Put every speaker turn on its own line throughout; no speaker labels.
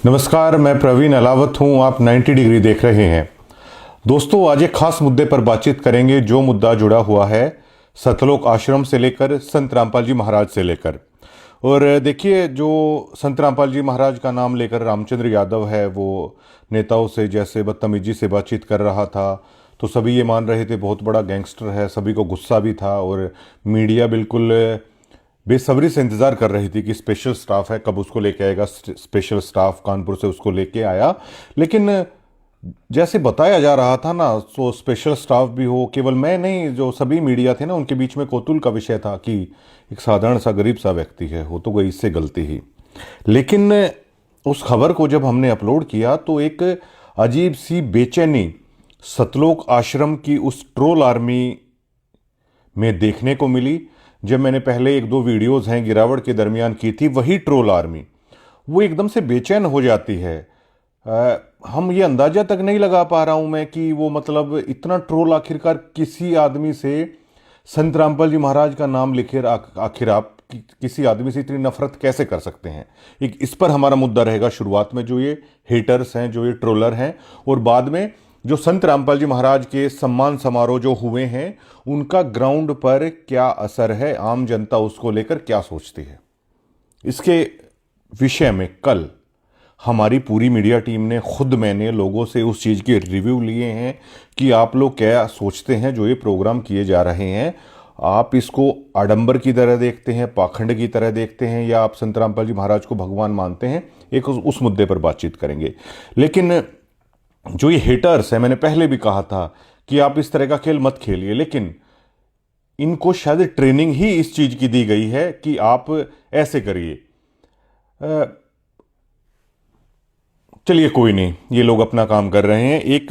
नमस्कार, मैं प्रवीण अलावत हूं। आप 90 डिग्री देख रहे हैं। दोस्तों, आज एक खास मुद्दे पर बातचीत करेंगे जो मुद्दा जुड़ा हुआ है सतलोक आश्रम से लेकर संत रामपाल जी महाराज से लेकर। और देखिए, जो संत रामपाल जी महाराज का नाम लेकर रामचंद्र यादव है वो नेताओं से जैसे बदतमीजी से बातचीत कर रहा था, तो सभी ये मान रहे थे बहुत बड़ा गैंगस्टर है। सभी को गुस्सा भी था और मीडिया बिल्कुल बेसब्री से इंतज़ार कर रही थी कि स्पेशल स्टाफ है, कब उसको लेके आएगा। स्पेशल स्टाफ कानपुर से उसको लेके आया, लेकिन जैसे बताया जा रहा था ना, तो स्पेशल स्टाफ भी हो, केवल मैं नहीं, जो सभी मीडिया थे ना, उनके बीच में कौतूहल का विषय था कि एक साधारण सा गरीब सा व्यक्ति है, हो तो गई इससे गलती ही। लेकिन उस खबर को जब हमने अपलोड किया तो एक अजीब सी बेचैनी सतलोक आश्रम की उस ट्रोल आर्मी में देखने को मिली। जब मैंने पहले एक दो वीडियोज़ हैं गिरावट के दरमियान की थी, वही ट्रोल आर्मी वो एकदम से बेचैन हो जाती है। हम ये अंदाज़ा तक नहीं लगा पा रहा हूँ मैं कि वो मतलब इतना ट्रोल आखिरकार किसी आदमी से, संत रामपाल जी महाराज का नाम लिखे आखिर आप किसी आदमी से इतनी नफरत कैसे कर सकते हैं। एक इस पर हमारा मुद्दा रहेगा शुरुआत में, जो ये हेटर्स हैं, जो ये ट्रोलर हैं, और बाद में जो संत रामपाल जी महाराज के सम्मान समारोह जो हुए हैं उनका ग्राउंड पर क्या असर है, आम जनता उसको लेकर क्या सोचती है। इसके विषय में कल हमारी पूरी मीडिया टीम ने, खुद मैंने लोगों से उस चीज़ के रिव्यू लिए हैं कि आप लोग क्या सोचते हैं जो ये प्रोग्राम किए जा रहे हैं। आप इसको आडंबर की तरह देखते हैं, पाखंड की तरह देखते हैं, या आप संत रामपाल जी महाराज को भगवान मानते हैं। एक उस मुद्दे पर बातचीत करेंगे। लेकिन जो ये हेटर्स है, मैंने पहले भी कहा था कि आप इस तरह का खेल मत खेलिए, लेकिन इनको शायद ट्रेनिंग ही इस चीज की दी गई है कि आप ऐसे करिए। चलिए कोई नहीं, ये लोग अपना काम कर रहे हैं। एक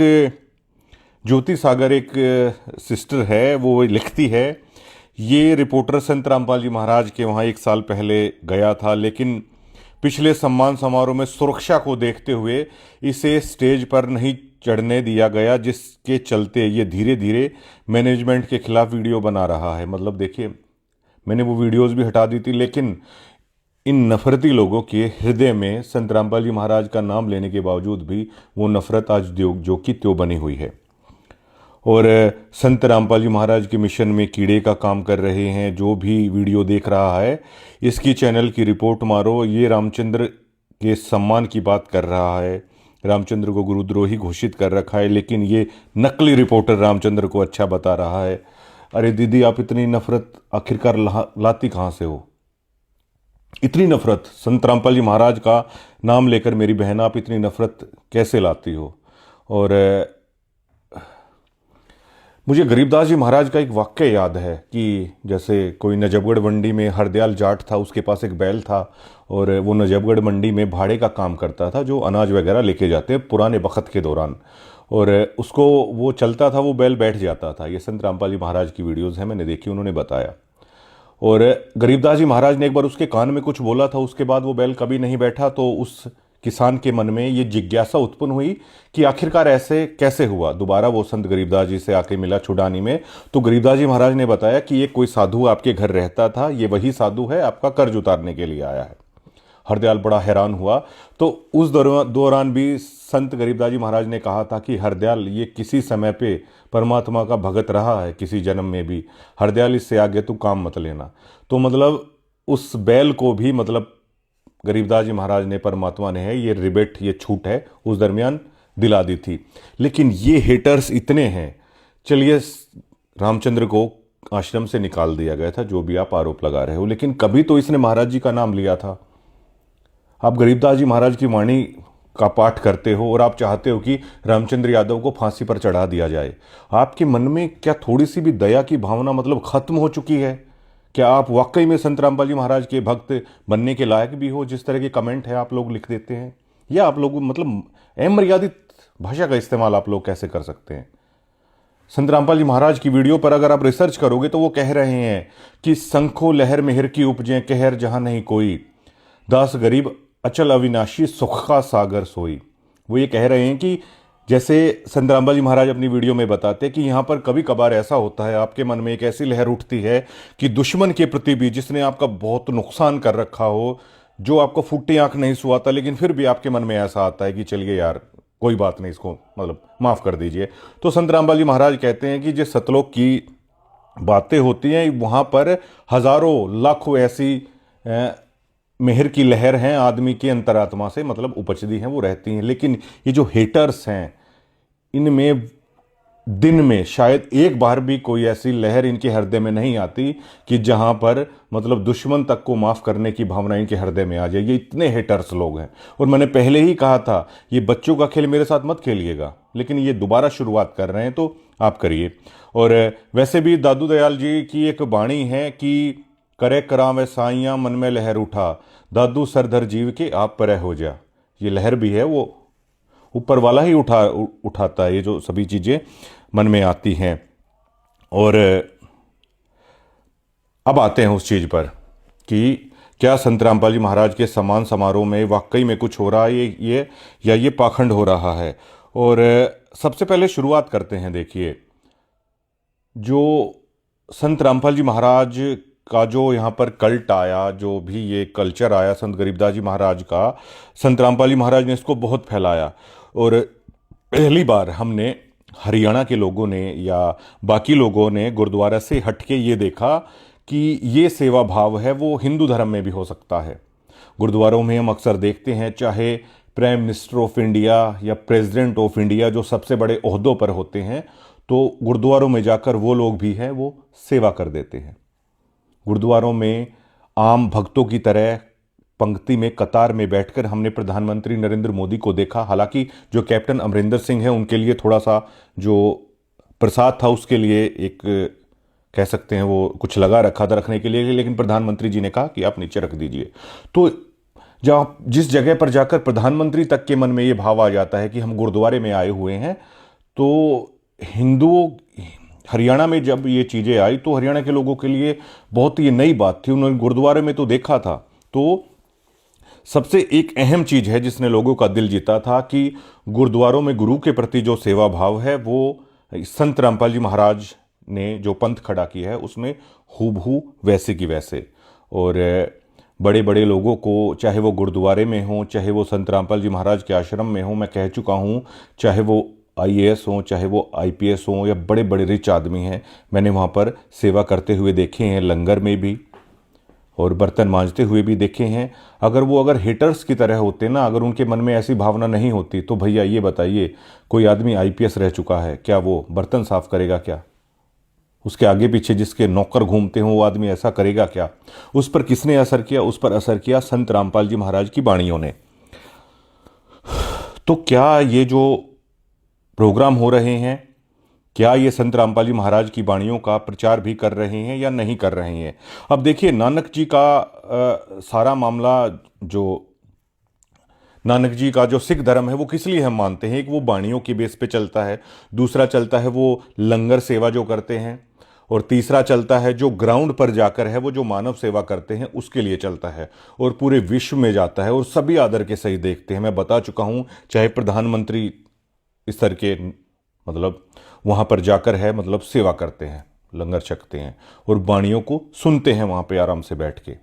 ज्योति सागर एक सिस्टर है, वो लिखती है, ये रिपोर्टर संत रामपाल जी महाराज के वहाँ एक साल पहले गया था, लेकिन पिछले सम्मान समारोह में सुरक्षा को देखते हुए इसे स्टेज पर नहीं चढ़ने दिया गया, जिसके चलते ये धीरे धीरे मैनेजमेंट के खिलाफ वीडियो बना रहा है। मतलब देखिए, मैंने वो वीडियोस भी हटा दी थी, लेकिन इन नफरती लोगों के हृदय में संत रामपाल जी महाराज का नाम लेने के बावजूद भी वो नफरत आज जो की त्यों बनी हुई है। और संत रामपाल जी महाराज के मिशन में कीड़े का काम कर रहे हैं। जो भी वीडियो देख रहा है, इसकी चैनल की रिपोर्ट मारो। ये रामचंद्र के सम्मान की बात कर रहा है, रामचंद्र को गुरुद्रोही घोषित कर रखा है, लेकिन ये नकली रिपोर्टर रामचंद्र को अच्छा बता रहा है। अरे दीदी, आप इतनी नफरत आखिरकार लाती कहाँ से हो? इतनी नफरत संत रामपाल जी महाराज का नाम लेकर, मेरी बहन, आप इतनी नफरत कैसे लाती हो? और मुझे गरीबदास जी महाराज का एक वाक्य याद है कि जैसे कोई नजफगढ़ मंडी में हरदयाल जाट था, उसके पास एक बैल था, और वो नजफगढ़ मंडी में भाड़े का काम करता था, जो अनाज वगैरह लेके जाते हैं पुराने वक्त के दौरान, और उसको वो चलता था, वो बैल बैठ जाता था। ये संत रामपाल जी महाराज की वीडियोज़ हैं, मैंने देखी, उन्होंने बताया। और गरीबदास जी महाराज ने एक बार उसके कान में कुछ बोला था, उसके बाद वो बैल कभी नहीं बैठा। तो उस किसान के मन में ये जिज्ञासा उत्पन्न हुई कि आखिरकार ऐसे कैसे हुआ। दोबारा वो संत गरीबदास जी से आके मिला छुड़ानी में, तो गरीबदास जी महाराज ने बताया कि ये कोई साधु आपके घर रहता था, ये वही साधु है, आपका कर्ज उतारने के लिए आया है। हरदयाल बड़ा हैरान हुआ। तो उस दौरान भी संत गरीबदास जी महाराज ने कहा था कि हरदयाल, ये किसी समय पे परमात्मा का भगत रहा है, किसी जन्म में भी। हरदयाल, इससे आगे तू काम मत लेना। तो मतलब उस बैल को भी, मतलब गरीबदास जी महाराज ने, परमात्मा ने है, ये रिबेट, ये छूट है, उस दरमियान दिला दी थी। लेकिन ये हेटर्स इतने हैं। चलिए, रामचंद्र को आश्रम से निकाल दिया गया था, जो भी आप आरोप लगा रहे हो, लेकिन कभी तो इसने महाराज जी का नाम लिया था। आप गरीबदास जी महाराज की वाणी का पाठ करते हो और आप चाहते हो कि रामचंद्र यादव को फांसी पर चढ़ा दिया जाए। आपके मन में क्या थोड़ी सी भी दया की भावना मतलब खत्म हो चुकी है? क्या आप वाकई में संत रामपाल जी महाराज के भक्त बनने के लायक भी हो? जिस तरह के कमेंट है आप लोग लिख देते हैं, या आप लोग मतलब अमर्यादित भाषा का इस्तेमाल आप लोग कैसे कर सकते हैं? संत रामपाल जी महाराज की वीडियो पर अगर आप रिसर्च करोगे तो वो कह रहे हैं कि संखो लहर मेहर की उपजे, कहर जहां नहीं कोई, दास गरीब अचल अविनाशी सुख का सागर सोई। वो ये कह रहे हैं कि जैसे संत रामपाल जी महाराज अपनी वीडियो में बताते हैं कि यहाँ पर कभी कभार ऐसा होता है, आपके मन में एक ऐसी लहर उठती है कि दुश्मन के प्रति भी, जिसने आपका बहुत नुकसान कर रखा हो, जो आपको फुट्टी आंख नहीं सुहाता, लेकिन फिर भी आपके मन में ऐसा आता है कि चलिए यार कोई बात नहीं, इसको मतलब माफ़ कर दीजिए। तो संत रामपाल जी महाराज कहते हैं कि जो सतलोक की बातें होती हैं वहाँ पर हजारों लाखों ऐसी मेहर की लहर हैं आदमी की अंतरात्मा से मतलब उपजती हैं, वो रहती हैं। लेकिन ये जो हेटर्स हैं, इनमें दिन में शायद एक बार भी कोई ऐसी लहर इनके हृदय में नहीं आती कि जहां पर मतलब दुश्मन तक को माफ करने की भावना इनके हृदय में आ जाए। ये इतने हेटर्स लोग हैं। और मैंने पहले ही कहा था ये बच्चों का खेल मेरे साथ मत खेलिएगा, लेकिन ये दोबारा शुरुआत कर रहे हैं तो आप करिए। और वैसे भी दादू दयाल जी की एक वाणी है कि करे करावे साइयां मन में लहर उठा, दादू सरधर जीव के आप पर हो जा। ये लहर भी है, वो ऊपर वाला ही उठाता है ये जो सभी चीज़ें मन में आती हैं। और अब आते हैं उस चीज़ पर कि क्या संत रामपाल जी महाराज के सम्मान समारोह में वाकई में कुछ हो रहा है ये या ये पाखंड हो रहा है। और सबसे पहले शुरुआत करते हैं। देखिए, जो संत रामपाल जी महाराज का जो यहाँ पर कल्ट आया, जो भी ये कल्चर आया संत गरीबदास जी महाराज का, संत रामपाल जी महाराज ने इसको बहुत फैलाया। और पहली बार हमने हरियाणा के लोगों ने या बाकी लोगों ने गुरुद्वारा से हटके ये देखा कि ये सेवा भाव है वो हिंदू धर्म में भी हो सकता है। गुरुद्वारों में हम अक्सर देखते हैं, चाहे प्राइम मिनिस्टर ऑफ इंडिया या प्रेसिडेंट ऑफ इंडिया जो सबसे बड़े ओहदों पर होते हैं, तो गुरुद्वारों में जाकर वो लोग भी हैं वो सेवा कर देते हैं। गुरुद्वारों में आम भक्तों की तरह पंक्ति में कतार में बैठकर हमने प्रधानमंत्री नरेंद्र मोदी को देखा। हालांकि जो कैप्टन अमरिंदर सिंह है उनके लिए थोड़ा सा जो प्रसाद था उसके लिए एक कह सकते हैं वो कुछ लगा रखा था रखने के लिए, लेकिन प्रधानमंत्री जी ने कहा कि आप नीचे रख दीजिए। तो जहाँ जिस जगह पर जाकर प्रधानमंत्री तक के मन में ये भाव आ जाता है कि हम गुरुद्वारे में आए हुए हैं, तो हिंदुओं हरियाणा में जब ये चीज़ें आई तो हरियाणा के लोगों के लिए बहुत ही नई बात थी। उन्होंने गुरुद्वारे में तो देखा था। तो सबसे एक अहम चीज़ है जिसने लोगों का दिल जीता था कि गुरुद्वारों में गुरु के प्रति जो सेवा भाव है वो संत रामपाल जी महाराज ने जो पंथ खड़ा किया है उसमें हूबहू वैसे की वैसे। और बड़े बड़े लोगों को, चाहे वो गुरुद्वारे में हों, चाहे वो संत रामपाल जी महाराज के आश्रम में हों, मैं कह चुका हूँ, चाहे वो IAS हों, चाहे वो IPS हों या बड़े बड़े रिच आदमी हैं, मैंने वहाँ पर सेवा करते हुए देखे हैं, लंगर में भी और बर्तन मांजते हुए भी देखे हैं। अगर हेटर्स की तरह होते ना, अगर उनके मन में ऐसी भावना नहीं होती तो भैया ये बताइए, कोई आदमी IPS रह चुका है, क्या वो बर्तन साफ करेगा? क्या उसके आगे पीछे जिसके नौकर घूमते हों वो आदमी ऐसा करेगा क्या? उस पर किसने असर किया? उस पर असर किया संत रामपाल जी महाराज की वाणियों ने। तो क्या ये जो प्रोग्राम हो रहे हैं, क्या ये संत रामपाल जी महाराज की वाणियों का प्रचार भी कर रहे हैं या नहीं कर रहे हैं? अब देखिए, नानक जी का सारा मामला, जो नानक जी का जो सिख धर्म है वो किस लिए हम मानते हैं? एक वो वाणियों के बेस पे चलता है, दूसरा चलता है वो लंगर सेवा जो करते हैं, और तीसरा चलता है जो ग्राउंड पर जाकर है वो जो मानव सेवा करते हैं उसके लिए चलता है, और पूरे विश्व में जाता है और सभी आदर के सही देखते हैं। मैं बता चुका हूँ, चाहे प्रधानमंत्री स्तर के मतलब वहाँ पर जाकर है मतलब सेवा करते हैं, लंगर छकते हैं और वाणियों को सुनते हैं वहाँ पे आराम से बैठ के।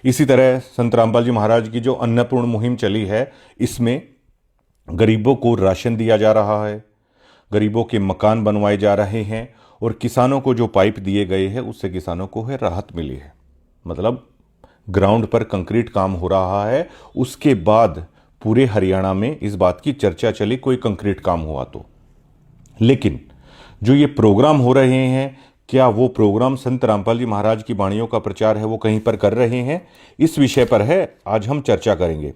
इसी तरह संत रामपाल जी महाराज की जो अन्नपूर्ण मुहिम चली है, इसमें गरीबों को राशन दिया जा रहा है, गरीबों के मकान बनवाए जा रहे हैं, और किसानों को जो पाइप दिए गए हैं उससे किसानों को है राहत मिली है। मतलब ग्राउंड पर कंक्रीट काम हो रहा है। उसके बाद पूरे हरियाणा में इस बात की चर्चा चली कोई कंक्रीट काम हुआ तो। लेकिन जो ये प्रोग्राम हो रहे हैं, क्या वो प्रोग्राम संत रामपाल जी महाराज की वाणियों का प्रचार है वो कहीं पर कर रहे हैं? इस विषय पर है आज हम चर्चा करेंगे।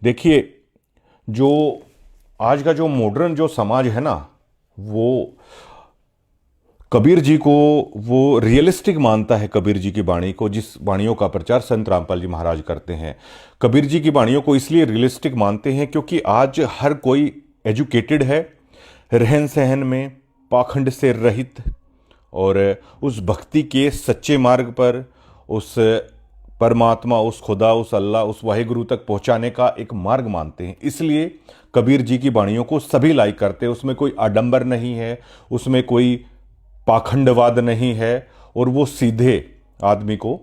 देखिए, जो आज का जो मॉडर्न जो समाज है ना, वो कबीर जी को वो रियलिस्टिक मानता है। कबीर जी की वाणी को, जिस वाणियों का प्रचार संत रामपाल जी महाराज करते हैं, कबीर जी की वाणियों को इसलिए रियलिस्टिक मानते हैं क्योंकि आज हर कोई एजुकेटेड है, रहन सहन में पाखंड से रहित, और उस भक्ति के सच्चे मार्ग पर उस परमात्मा, उस खुदा, उस अल्लाह, उस वाहिगुरु तक पहुंचाने का एक मार्ग मानते हैं। इसलिए कबीर जी की वाणियों को सभी लाइक करते हैं। उसमें कोई आडंबर नहीं है, उसमें कोई पाखंडवाद नहीं है, और वो सीधे आदमी को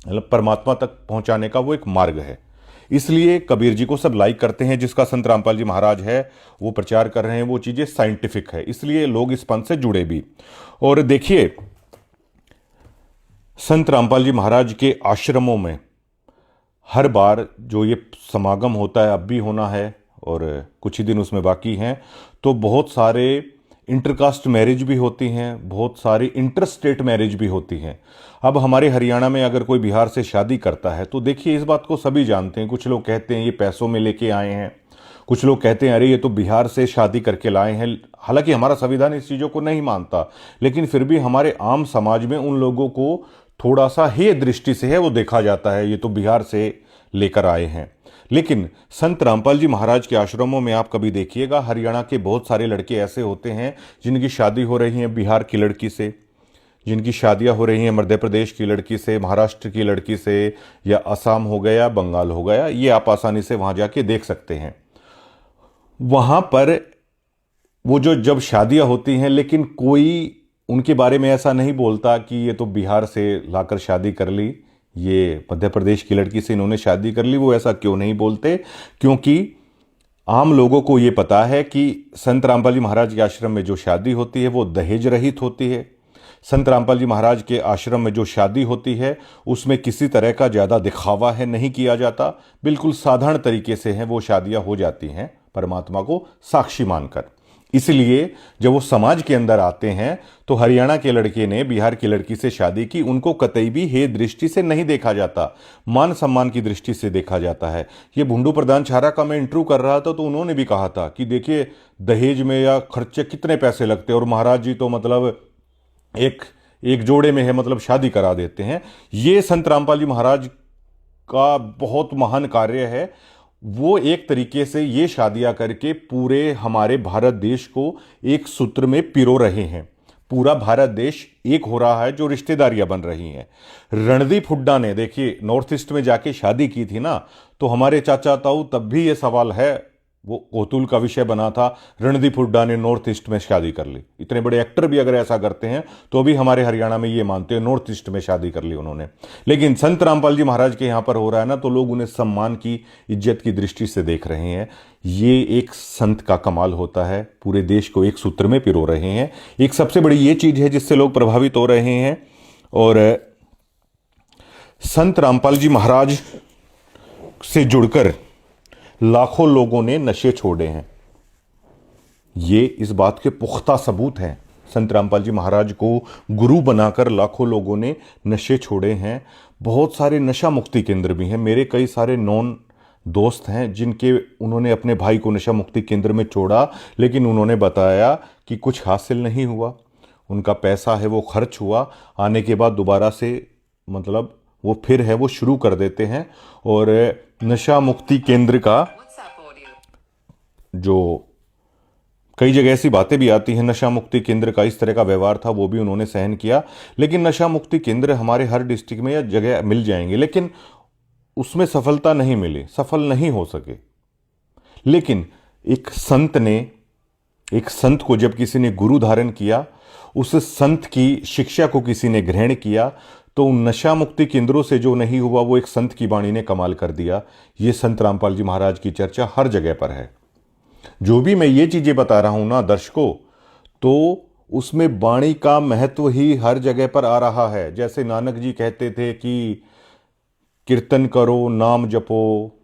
मतलब परमात्मा तक पहुंचाने का वो एक मार्ग है। इसलिए कबीर जी को सब लाइक करते हैं। जिसका संत रामपाल जी महाराज है वो प्रचार कर रहे हैं, वो चीज़ें साइंटिफिक है, इसलिए लोग इस पंथ से जुड़े भी। और देखिए, संत रामपाल जी महाराज के आश्रमों में हर बार जो ये समागम होता है, अब भी होना है और कुछ ही दिन उसमें बाकी हैं, तो बहुत सारे इंटरकास्ट मैरिज भी होती हैं, बहुत सारी इंटरस्टेट मैरिज भी होती हैं। अब हमारे हरियाणा में अगर कोई बिहार से शादी करता है तो देखिए, इस बात को सभी जानते हैं। कुछ लोग कहते हैं ये पैसों में लेके आए हैं, कुछ लोग कहते हैं अरे ये तो बिहार से शादी करके लाए हैं। हालांकि हमारा संविधान इस चीज़ों को नहीं मानता, लेकिन फिर भी हमारे आम समाज में उन लोगों को थोड़ा सा हेय दृष्टि से है वो देखा जाता है, ये तो बिहार से लेकर आए हैं। लेकिन संत रामपाल जी महाराज के आश्रमों में आप कभी देखिएगा, हरियाणा के बहुत सारे लड़के ऐसे होते हैं जिनकी शादी हो रही है बिहार की लड़की से, जिनकी शादियां हो रही हैं मध्य प्रदेश की लड़की से, महाराष्ट्र की लड़की से, या असम हो गया, बंगाल हो गया। ये आप आसानी से वहां जाके देख सकते हैं। वहां पर वो जो जब शादियां होती हैं, लेकिन कोई उनके बारे में ऐसा नहीं बोलता कि ये तो बिहार से लाकर शादी कर ली, ये मध्य प्रदेश की लड़की से इन्होंने शादी कर ली। वो ऐसा क्यों नहीं बोलते? क्योंकि आम लोगों को ये पता है कि संत रामपाल जी महाराज के आश्रम में जो शादी होती है वो दहेज रहित होती है। संत रामपाल जी महाराज के आश्रम में जो शादी होती है उसमें किसी तरह का ज़्यादा दिखावा है नहीं किया जाता, बिल्कुल साधारण तरीके से हैं वो शादियां हो जाती हैं परमात्मा को साक्षी मानकर। इसलिए जब वो समाज के अंदर आते हैं तो हरियाणा के लड़के ने बिहार की लड़की से शादी की, उनको कतई भी हे दृष्टि से नहीं देखा जाता, मान सम्मान की दृष्टि से देखा जाता है। ये भुंडू प्रधान छारा का मैं इंटरव्यू कर रहा था तो उन्होंने भी कहा था कि देखिए दहेज में या खर्चे कितने पैसे लगते हैं और महाराज जी तो मतलब एक एक जोड़े में है, मतलब शादी करा देते हैं। ये संत रामपाल जी महाराज का बहुत महान कार्य है। वो एक तरीके से ये शादियां करके पूरे हमारे भारत देश को एक सूत्र में पिरो रहे हैं। पूरा भारत देश एक हो रहा है, जो रिश्तेदारियां बन रही हैं। रणदीप हुड्डा ने देखिए नॉर्थ ईस्ट में जाके शादी की थी ना, तो हमारे चाचा ताऊ तब भी ये सवाल है, वो कौतूल का विषय बना था, रणदीप हुड्डा ने नॉर्थ ईस्ट में शादी कर ली। इतने बड़े एक्टर भी अगर ऐसा करते हैं तो अभी हमारे हरियाणा में ये मानते हैं नॉर्थ ईस्ट में शादी कर ली उन्होंने। लेकिन संत रामपाल जी महाराज के यहाँ पर हो रहा है ना, तो लोग उन्हें सम्मान की, इज्जत की दृष्टि से देख रहे हैं। ये एक संत का कमाल होता है, पूरे देश को एक सूत्र में पिरो रहे हैं। एक सबसे बड़ी ये चीज है जिससे लोग प्रभावित हो रहे हैं। और संत रामपाल जी महाराज से जुड़कर लाखों लोगों ने नशे छोड़े हैं। ये इस बात के पुख्ता सबूत हैं। संत रामपाल जी महाराज को गुरु बनाकर लाखों लोगों ने नशे छोड़े हैं। बहुत सारे नशा मुक्ति केंद्र भी हैं। मेरे कई सारे नॉन दोस्त हैं जिनके उन्होंने अपने भाई को नशा मुक्ति केंद्र में छोड़ा, लेकिन उन्होंने बताया कि कुछ हासिल नहीं हुआ। उनका पैसा है वो खर्च हुआ, आने के बाद दोबारा से मतलब वो फिर है वो शुरू कर देते हैं। और नशा मुक्ति केंद्र का जो कई जगह ऐसी बातें भी आती हैं, नशा मुक्ति केंद्र का इस तरह का व्यवहार था, वो भी उन्होंने सहन किया। लेकिन नशा मुक्ति केंद्र हमारे हर डिस्ट्रिक्ट में या जगह मिल जाएंगे, लेकिन उसमें सफलता नहीं मिली, सफल नहीं हो सके। लेकिन एक संत को जब किसी ने गुरु धारण किया, उस संत की शिक्षा को किसी ने ग्रहण किया, तो उन नशा मुक्ति केंद्रों से जो नहीं हुआ वो एक संत की वाणी ने कमाल कर दिया। ये संत रामपाल जी महाराज की चर्चा हर जगह पर है। जो भी मैं ये चीजें बता रहा हूं ना दर्शकों, तो उसमें वाणी का महत्व ही हर जगह पर आ रहा है। जैसे नानक जी कहते थे कि कीर्तन करो, नाम जपो,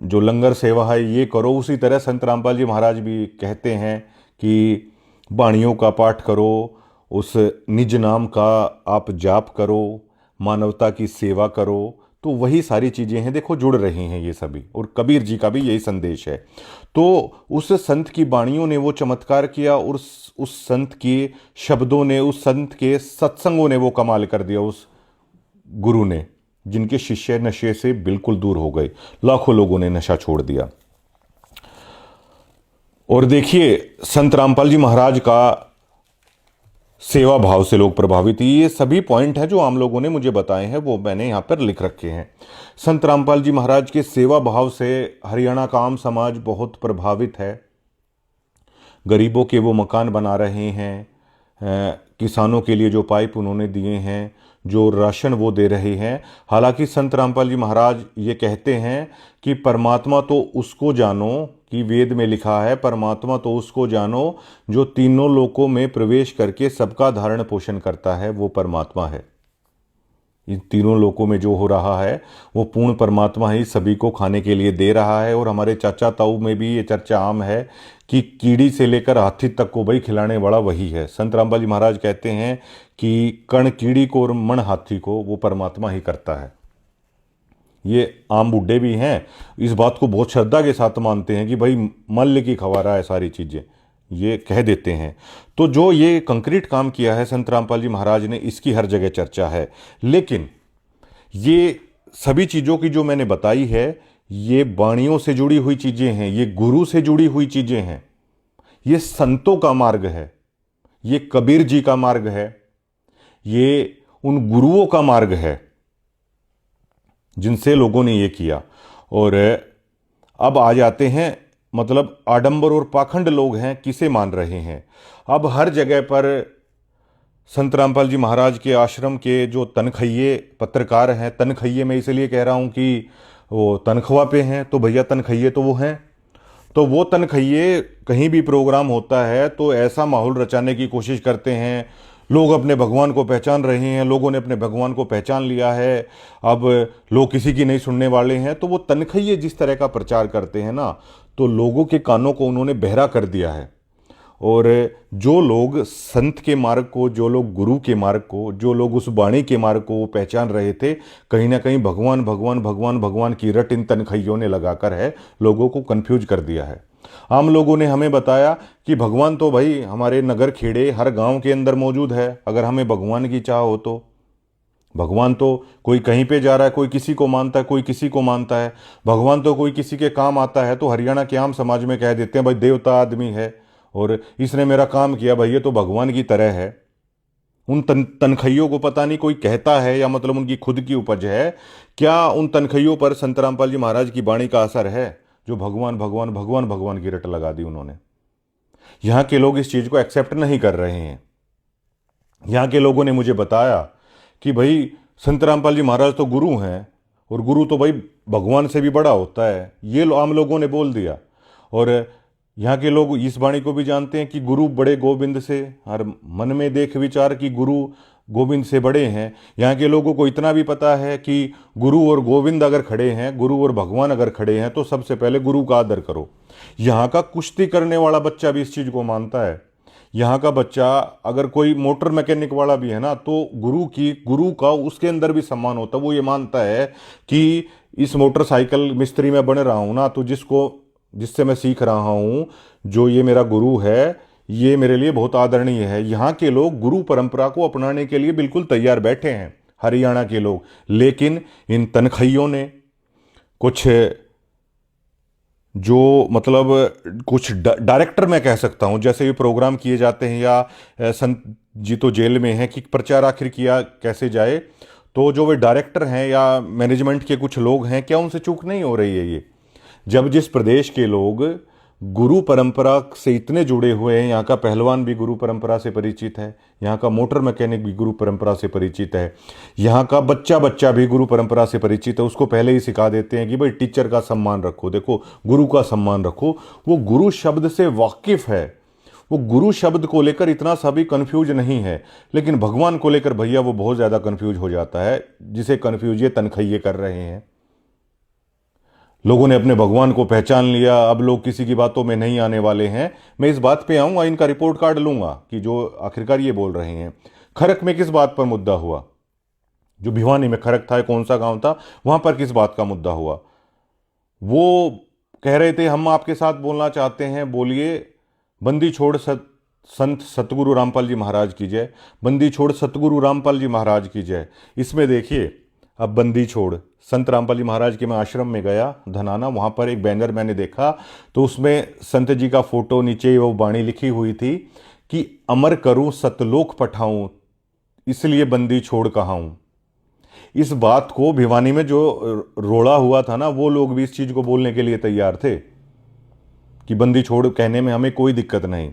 जो लंगर सेवा है ये करो, उसी तरह संत रामपाल जी महाराज भी कहते हैं कि वाणियों का पाठ करो, उस निज नाम का आप जाप करो, मानवता की सेवा करो। तो वही सारी चीज़ें हैं, देखो जुड़ रही हैं ये सभी। और कबीर जी का भी यही संदेश है। तो उस संत की वाणियों ने वो चमत्कार किया, और उस संत के शब्दों ने, उस संत के सत्संगों ने वो कमाल कर दिया उस गुरु ने, जिनके शिष्य नशे से बिल्कुल दूर हो गए। लाखों लोगों ने नशा छोड़ दिया। और देखिए संत रामपाल जी महाराज का सेवा भाव से लोग प्रभावित। ये सभी पॉइंट हैं जो आम लोगों ने मुझे बताए हैं, वो मैंने यहाँ पर लिख रखे हैं। संत रामपाल जी महाराज के सेवा भाव से हरियाणा का आम समाज बहुत प्रभावित है। गरीबों के वो मकान बना रहे हैं, किसानों के लिए जो पाइप उन्होंने दिए हैं, जो राशन वो दे रहे हैं। हालांकि संत रामपाल जी महाराज ये कहते हैं कि परमात्मा तो उसको जानो, कि वेद में लिखा है परमात्मा तो उसको जानो जो तीनों लोकों में प्रवेश करके सबका धारण पोषण करता है, वो परमात्मा है। इन तीनों लोकों में जो हो रहा है वो पूर्ण परमात्मा ही सभी को खाने के लिए दे रहा है। और हमारे चाचा ताऊ में भी ये चर्चा आम है कि कीड़ी से लेकर हाथी तक को भाई खिलाने वाला वही है। संत रामपाल जी महाराज कहते हैं कि कण कीड़ी को और मन हाथी को वो परमात्मा ही करता है। ये आम बुड्ढे भी हैं, इस बात को बहुत श्रद्धा के साथ मानते हैं कि भाई मल्ल की खवारा है सारी चीज़ें, ये कह देते हैं। तो जो ये कंक्रीट काम किया है संत रामपाल जी महाराज ने, इसकी हर जगह चर्चा है। लेकिन ये सभी चीज़ों की जो मैंने बताई है, ये वाणियों से जुड़ी हुई चीज़ें हैं, ये गुरु से जुड़ी हुई चीज़ें हैं, ये संतों का मार्ग है, ये कबीर जी का मार्ग है, ये उन गुरुओं का मार्ग है जिनसे लोगों ने ये किया। और अब आ जाते हैं, मतलब आडंबर और पाखंड लोग हैं किसे मान रहे हैं। अब हर जगह पर संत रामपाल जी महाराज के आश्रम के जो तनखइये पत्रकार हैं, तनखइये मैं इसलिए कह रहा हूं कि वो तनख्वाह पे हैं, तो भैया तनखइये तो वो हैं। तो वो तनखइये कहीं भी प्रोग्राम होता है तो ऐसा माहौल रचाने की कोशिश करते हैं, लोग अपने भगवान को पहचान रहे हैं, लोगों ने अपने भगवान को पहचान लिया है, अब लोग किसी की नहीं सुनने वाले हैं। तो वो तनखइये जिस तरह का प्रचार करते हैं ना, तो लोगों के कानों को उन्होंने बहरा कर दिया है। और जो लोग संत के मार्ग को, जो लोग गुरु के मार्ग को, जो लोग उस वाणी के मार्ग को पहचान रहे थे, कहीं ना कहीं भगवान भगवान भगवान भगवान की रट इन तनखइयों ने लगाकर है लोगों को कंफ्यूज कर दिया है। आम लोगों ने हमें बताया कि भगवान तो भाई हमारे नगर खेड़े हर गांव के अंदर मौजूद है। अगर हमें भगवान की चाह हो तो भगवान तो कोई कहीं पे जा रहा है, कोई किसी को मानता है, कोई किसी को मानता है। भगवान तो कोई किसी के काम आता है तो हरियाणा के आम समाज में कह देते हैं भाई देवता आदमी है और इसने मेरा काम किया, भाई ये तो भगवान की तरह है। उन तनखइयों को पता नहीं कोई कहता है या मतलब उनकी खुद की उपज है। क्या उन तनखइयों पर संत रामपाल जी महाराज की वाणी का असर है जो भगवान भगवान भगवान भगवान की रट लगा दी उन्होंने? यहां के लोग इस चीज को एक्सेप्ट नहीं कर रहे हैं। यहां के लोगों ने मुझे बताया कि भाई संत रामपाल जी महाराज तो गुरु हैं और गुरु तो भाई भगवान से भी बड़ा होता है, ये आम लोगों ने बोल दिया। और यहाँ के लोग इस वाणी को भी जानते हैं कि गुरु बड़े गोविंद से, हर मन में देख विचार कि गुरु गोविंद से बड़े हैं। यहाँ के लोगों को इतना भी पता है कि गुरु और गोविंद अगर खड़े हैं, गुरु और भगवान अगर खड़े हैं, तो सबसे पहले गुरु का आदर करो। यहाँ का कुश्ती करने वाला बच्चा भी इस चीज़ को मानता है। यहाँ का बच्चा अगर कोई मोटर मैकेनिक वाला भी है ना, तो गुरु का उसके अंदर भी सम्मान होता है। वो ये मानता है कि इस मोटरसाइकिल मिस्त्री में बन रहा हूँ ना, तो जिससे मैं सीख रहा हूँ, जो ये मेरा गुरु है, ये मेरे लिए बहुत आदरणीय है। यहाँ के लोग गुरु परंपरा को अपनाने के लिए बिल्कुल तैयार बैठे हैं, हरियाणा के लोग। लेकिन इन तनखइयों ने कुछ, जो मतलब कुछ डायरेक्टर मैं कह सकता हूँ, जैसे ये प्रोग्राम किए जाते हैं या संत जी तो जेल में हैं कि प्रचार आखिर किया कैसे जाए, तो जो वे डायरेक्टर हैं या मैनेजमेंट के कुछ लोग हैं, क्या उनसे चूक नहीं हो रही है ये? जब जिस प्रदेश के लोग गुरु परंपरा से इतने जुड़े हुए हैं, यहाँ का पहलवान भी गुरु परंपरा से परिचित है, यहाँ का मोटर मैकेनिक भी गुरु परंपरा से परिचित है, यहाँ का बच्चा भी गुरु परंपरा से परिचित है, उसको पहले ही सिखा देते हैं कि भाई टीचर का सम्मान रखो, देखो गुरु का सम्मान रखो। वो गुरु शब्द से वाकिफ है, वो गुरु शब्द को लेकर इतना सा भी कन्फ्यूज नहीं है। लेकिन भगवान को लेकर भैया वो बहुत ज़्यादा कन्फ्यूज हो जाता है, जिसे कन्फ्यूज ये तनखइये कर रहे हैं। लोगों ने अपने भगवान को पहचान लिया, अब लोग किसी की बातों में नहीं आने वाले हैं। मैं इस बात पे आऊँगा, इनका रिपोर्ट कार्ड लूँगा कि जो आखिरकार ये बोल रहे हैं। खरक में किस बात पर मुद्दा हुआ? जो भिवानी में खरक था, कौन सा गांव था, वहाँ पर किस बात का मुद्दा हुआ? वो कह रहे थे हम आपके साथ बोलना चाहते हैं, बोलिए। बंदी छोड़ संत सतगुरु रामपाल जी महाराज की जय, बंदी छोड़ सतगुरु रामपाल जी महाराज की जय। इसमें देखिए, अब बंदी छोड़ संत रामपाल जी महाराज के मैं आश्रम में गया धनाना, वहाँ पर एक बैनर मैंने देखा, तो उसमें संत जी का फोटो, नीचे वो वाणी लिखी हुई थी कि अमर करूं सतलोक पठाऊं, इसलिए बंदी छोड़ कहाऊं। इस बात को भिवानी में जो रोड़ा हुआ था ना, वो लोग भी इस चीज को बोलने के लिए तैयार थे कि बंदी छोड़ कहने में हमें कोई दिक्कत नहीं।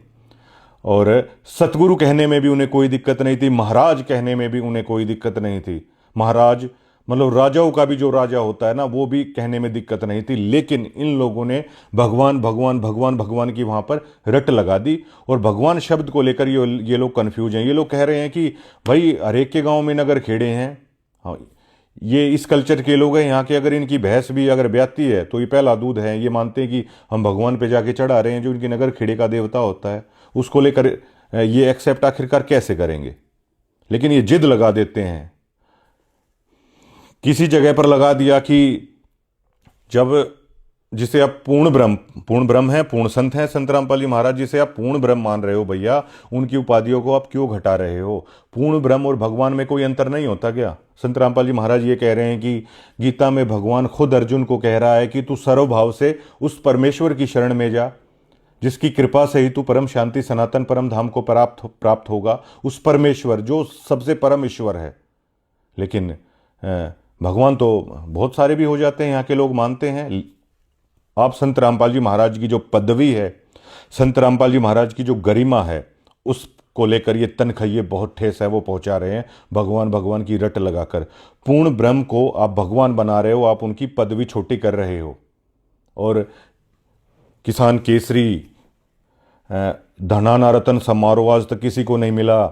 और सतगुरु कहने में भी उन्हें कोई दिक्कत नहीं थी, महाराज कहने में भी उन्हें कोई दिक्कत नहीं थी। महाराज मतलब राजाओं का भी जो राजा होता है ना, वो भी कहने में दिक्कत नहीं थी। लेकिन इन लोगों ने भगवान भगवान भगवान भगवान की वहां पर रट लगा दी, और भगवान शब्द को लेकर ये लोग कंफ्यूज हैं। ये लोग कह रहे हैं कि भाई हर एक के गांव में नगर खेड़े हैं। हाँ, ये इस कल्चर के लोग हैं यहाँ के। अगर इनकी भैंस भी अगर ब्याती है तो ये पहला दूध है। ये मानते हैं कि हम भगवान पे जाके चढ़ा रहे हैं, जो इनके नगर खेड़े का देवता होता है। उसको लेकर ये एक्सेप्ट आखिरकार कैसे करेंगे? लेकिन ये जिद लगा देते हैं। किसी जगह पर लगा दिया कि जब जिसे आप पूर्ण ब्रह्म है, पूर्ण संत हैं संत रामपाल जी महाराज, जिसे आप पूर्ण ब्रह्म मान रहे हो भैया, उनकी उपाधियों को आप क्यों घटा रहे हो? पूर्ण ब्रह्म और भगवान में कोई अंतर नहीं होता क्या? संत रामपाल जी महाराज ये कह रहे हैं कि गीता में भगवान खुद अर्जुन को कह रहा है कि तू सर्वभाव से उस परमेश्वर की शरण में जा, जिसकी कृपा से ही तू परम शांति सनातन परम धाम को प्राप्त होगा। उस परमेश्वर जो सबसे परम ईश्वर है। लेकिन भगवान तो बहुत सारे भी हो जाते हैं, यहाँ के लोग मानते हैं। आप संत रामपाल जी महाराज की जो पदवी है, संत रामपाल जी महाराज की जो गरिमा है, उसको लेकर ये तनखइये बहुत ठेस है वो पहुंचा रहे हैं, भगवान भगवान की रट लगाकर। पूर्ण ब्रह्म को आप भगवान बना रहे हो, आप उनकी पदवी छोटी कर रहे हो। और किसान केसरी, धनाना रतन समारोह आज तक किसी को नहीं मिला।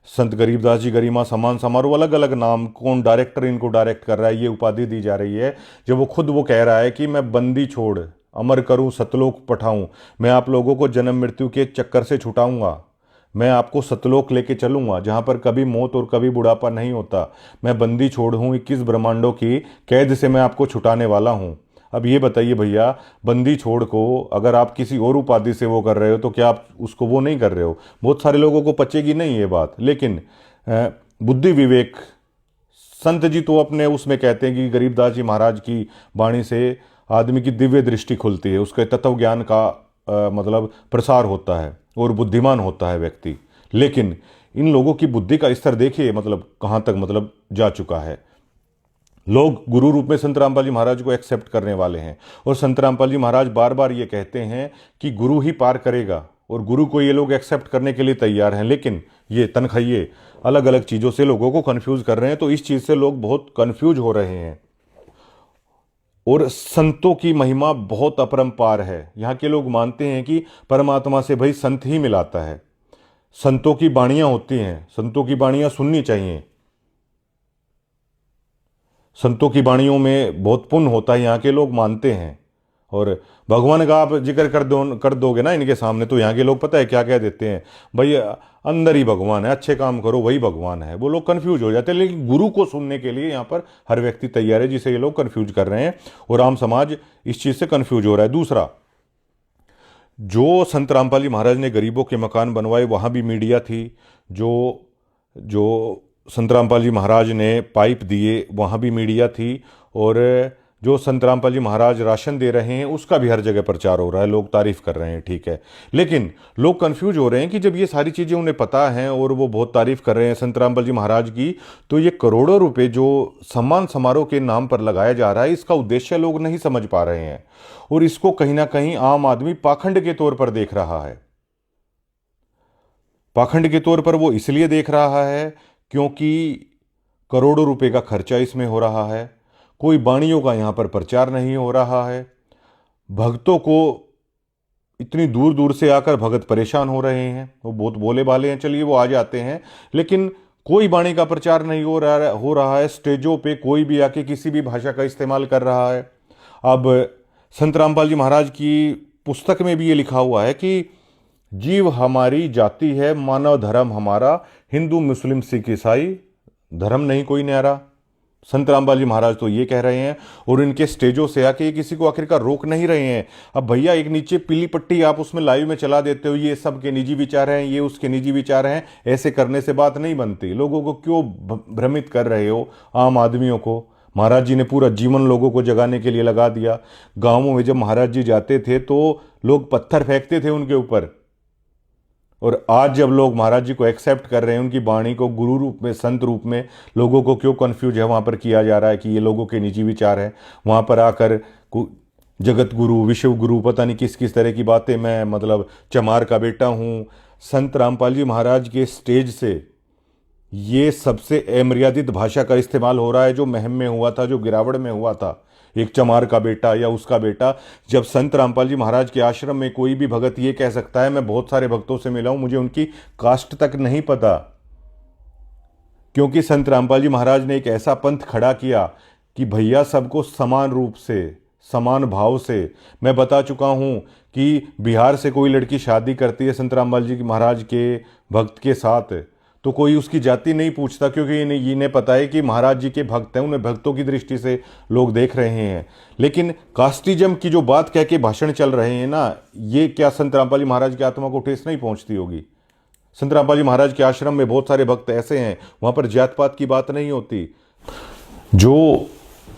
संत गरीबदास जी गरिमा सम्मान समारोह, अलग अलग नाम, कौन डायरेक्टर इनको डायरेक्ट कर रहा है, ये उपाधि दी जा रही है। जब वो खुद वो कह रहा है कि मैं बंदी छोड़ अमर करूं सतलोक पठाऊं, मैं आप लोगों को जन्म मृत्यु के चक्कर से छुटाऊंगा, मैं आपको सतलोक लेके चलूंगा जहां पर कभी मौत और कभी बुढ़ापा नहीं होता। मैं बंदी छोड़ हूं, 21 ब्रह्मांडों की कैद से मैं आपको छुटाने वाला हूं। अब ये बताइए भैया, बंदी छोड़ को अगर आप किसी और उपाधि से वो कर रहे हो तो क्या आप उसको वो नहीं कर रहे हो? बहुत सारे लोगों को पचेगी नहीं ये बात। लेकिन बुद्धि विवेक संत जी तो अपने उसमें कहते हैं कि गरीबदास जी महाराज की वाणी से आदमी की दिव्य दृष्टि खुलती है, उसके तत्व ज्ञान का मतलब प्रसार होता है और बुद्धिमान होता है व्यक्ति। लेकिन इन लोगों की बुद्धि का स्तर देखिए मतलब कहाँ तक मतलब जा चुका है। लोग गुरु रूप में संत रामपाल जी महाराज को एक्सेप्ट करने वाले हैं, और संत रामपाल जी महाराज बार बार ये कहते हैं कि गुरु ही पार करेगा, और गुरु को ये लोग एक्सेप्ट करने के लिए तैयार हैं। लेकिन ये तनखइये अलग अलग चीज़ों से लोगों को कंफ्यूज कर रहे हैं, तो इस चीज़ से लोग बहुत कंफ्यूज हो रहे हैं। और संतों की महिमा बहुत अपरंपार है। यहाँ के लोग मानते हैं कि परमात्मा से भाई संत ही मिलाता है, संतों की बाणियाँ होती हैं, संतों की बाणियाँ सुननी चाहिए, संतों की वाणियों में बहुत पुण्य होता है, यहाँ के लोग मानते हैं। और भगवान का आप जिक्र कर दोगे ना इनके सामने, तो यहाँ के लोग पता है क्या कह देते हैं, भाई अंदर ही भगवान है, अच्छे काम करो वही भगवान है। वो लोग कंफ्यूज हो जाते हैं। लेकिन गुरु को सुनने के लिए यहाँ पर हर व्यक्ति तैयार है, जिसे ये लोग कंफ्यूज कर रहे हैं, और आम समाज इस चीज़ से कंफ्यूज हो रहा है। दूसरा, जो संत रामपाल जी महाराज ने गरीबों के मकान बनवाए, वहाँ भी मीडिया थी। जो संत रामपाल जी महाराज ने पाइप दिए, वहाँ भी मीडिया थी। और जो संत रामपाल जी महाराज राशन दे रहे हैं, उसका भी हर जगह प्रचार हो रहा है, लोग तारीफ कर रहे हैं, ठीक है। लेकिन लोग कंफ्यूज हो रहे हैं कि जब ये सारी चीज़ें उन्हें पता हैं और वो बहुत तारीफ कर रहे हैं संत रामपाल जी महाराज की, तो ये करोड़ों रुपए जो सम्मान समारोह के नाम पर लगाया जा रहा है, इसका उद्देश्य लोग नहीं समझ पा रहे हैं। और इसको कहीं ना कहीं आम आदमी पाखंड के तौर पर देख रहा है। पाखंड के तौर पर वो इसलिए देख रहा है क्योंकि करोड़ों रुपए का खर्चा इसमें हो रहा है, कोई बाणियों का यहाँ पर प्रचार नहीं हो रहा है, भक्तों को इतनी दूर दूर से आकर भगत परेशान हो रहे हैं। वो बहुत भोले भाले हैं, चलिए वो आ जाते हैं, लेकिन कोई बाणी का प्रचार नहीं हो रहा है। स्टेजों पे कोई भी आके किसी भी भाषा का इस्तेमाल कर रहा है। अब संत रामपाल जी महाराज की पुस्तक में भी ये लिखा हुआ है कि जीव हमारी जाति है, मानव धर्म हमारा, हिंदू मुस्लिम सिख ईसाई, धर्म नहीं कोई न्यारा। संत रामपाल जी महाराज तो ये कह रहे हैं, और इनके स्टेजों से आके किसी को आखिरकार रोक नहीं रहे हैं। अब भैया एक नीचे पीली पट्टी आप उसमें लाइव में चला देते हो, ये सबके निजी विचार हैं, ये उसके निजी विचार हैं, ऐसे करने से बात नहीं बनती। लोगों को क्यों भ्रमित कर रहे हो, आम आदमियों को? महाराज जी ने पूरा जीवन लोगों को जगाने के लिए लगा दिया। गाँवों में जब महाराज जी जाते थे तो लोग पत्थर फेंकते थे उनके ऊपर, और आज जब लोग महाराज जी को एक्सेप्ट कर रहे हैं, उनकी वाणी को गुरु रूप में, संत रूप में, लोगों को क्यों कंफ्यूज है वहाँ पर किया जा रहा है कि ये लोगों के निजी विचार हैं। वहाँ पर आकर जगत गुरु, विश्व गुरु, पता नहीं किस किस तरह की बातें, मैं मतलब चमार का बेटा हूँ, संत रामपाल जी महाराज के स्टेज से ये सबसे अमर्यादित भाषा का इस्तेमाल हो रहा है, जो महम में हुआ था, जो गिरावड़ में हुआ था। एक चमार का बेटा या उसका बेटा, जब संत रामपाल जी महाराज के आश्रम में कोई भी भगत ये कह सकता है, मैं बहुत सारे भक्तों से मिला हूं, मुझे उनकी कास्ट तक नहीं पता, क्योंकि संत रामपाल जी महाराज ने एक ऐसा पंथ खड़ा किया कि भैया सबको समान रूप से, समान भाव से। मैं बता चुका हूं कि बिहार से कोई लड़की शादी करती है संत रामपाल जी महाराज के भक्त के साथ, तो कोई उसकी जाति नहीं पूछता, क्योंकि इन्हें पता है कि महाराज जी के भक्त हैं, उन्हें भक्तों की दृष्टि से लोग देख रहे हैं। लेकिन कास्टिज्म की जो बात कह के भाषण चल रहे हैं ना, ये क्या संत रामपाल जी महाराज की आत्मा को ठेस नहीं पहुंचती होगी? संत रामपाल जी महाराज के आश्रम में बहुत सारे भक्त ऐसे हैं, वहां पर जात पात की बात नहीं होती। जो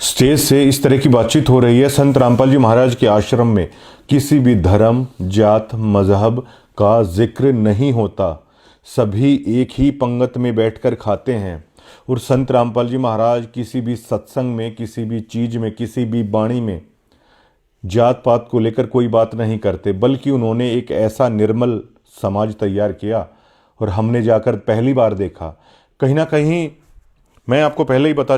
स्टेज से इस तरह की बातचीत हो रही है, संत रामपाल जी महाराज के आश्रम में किसी भी धर्म, जात, मजहब का जिक्र नहीं होता। सभी एक ही पंगत में बैठकर खाते हैं। और संत रामपाल जी महाराज किसी भी सत्संग में, किसी भी चीज में, किसी भी वाणी में जात पात को लेकर कोई बात नहीं करते, बल्कि उन्होंने एक ऐसा निर्मल समाज तैयार किया। और हमने जाकर पहली बार देखा, कहीं ना कहीं मैं आपको पहले ही बता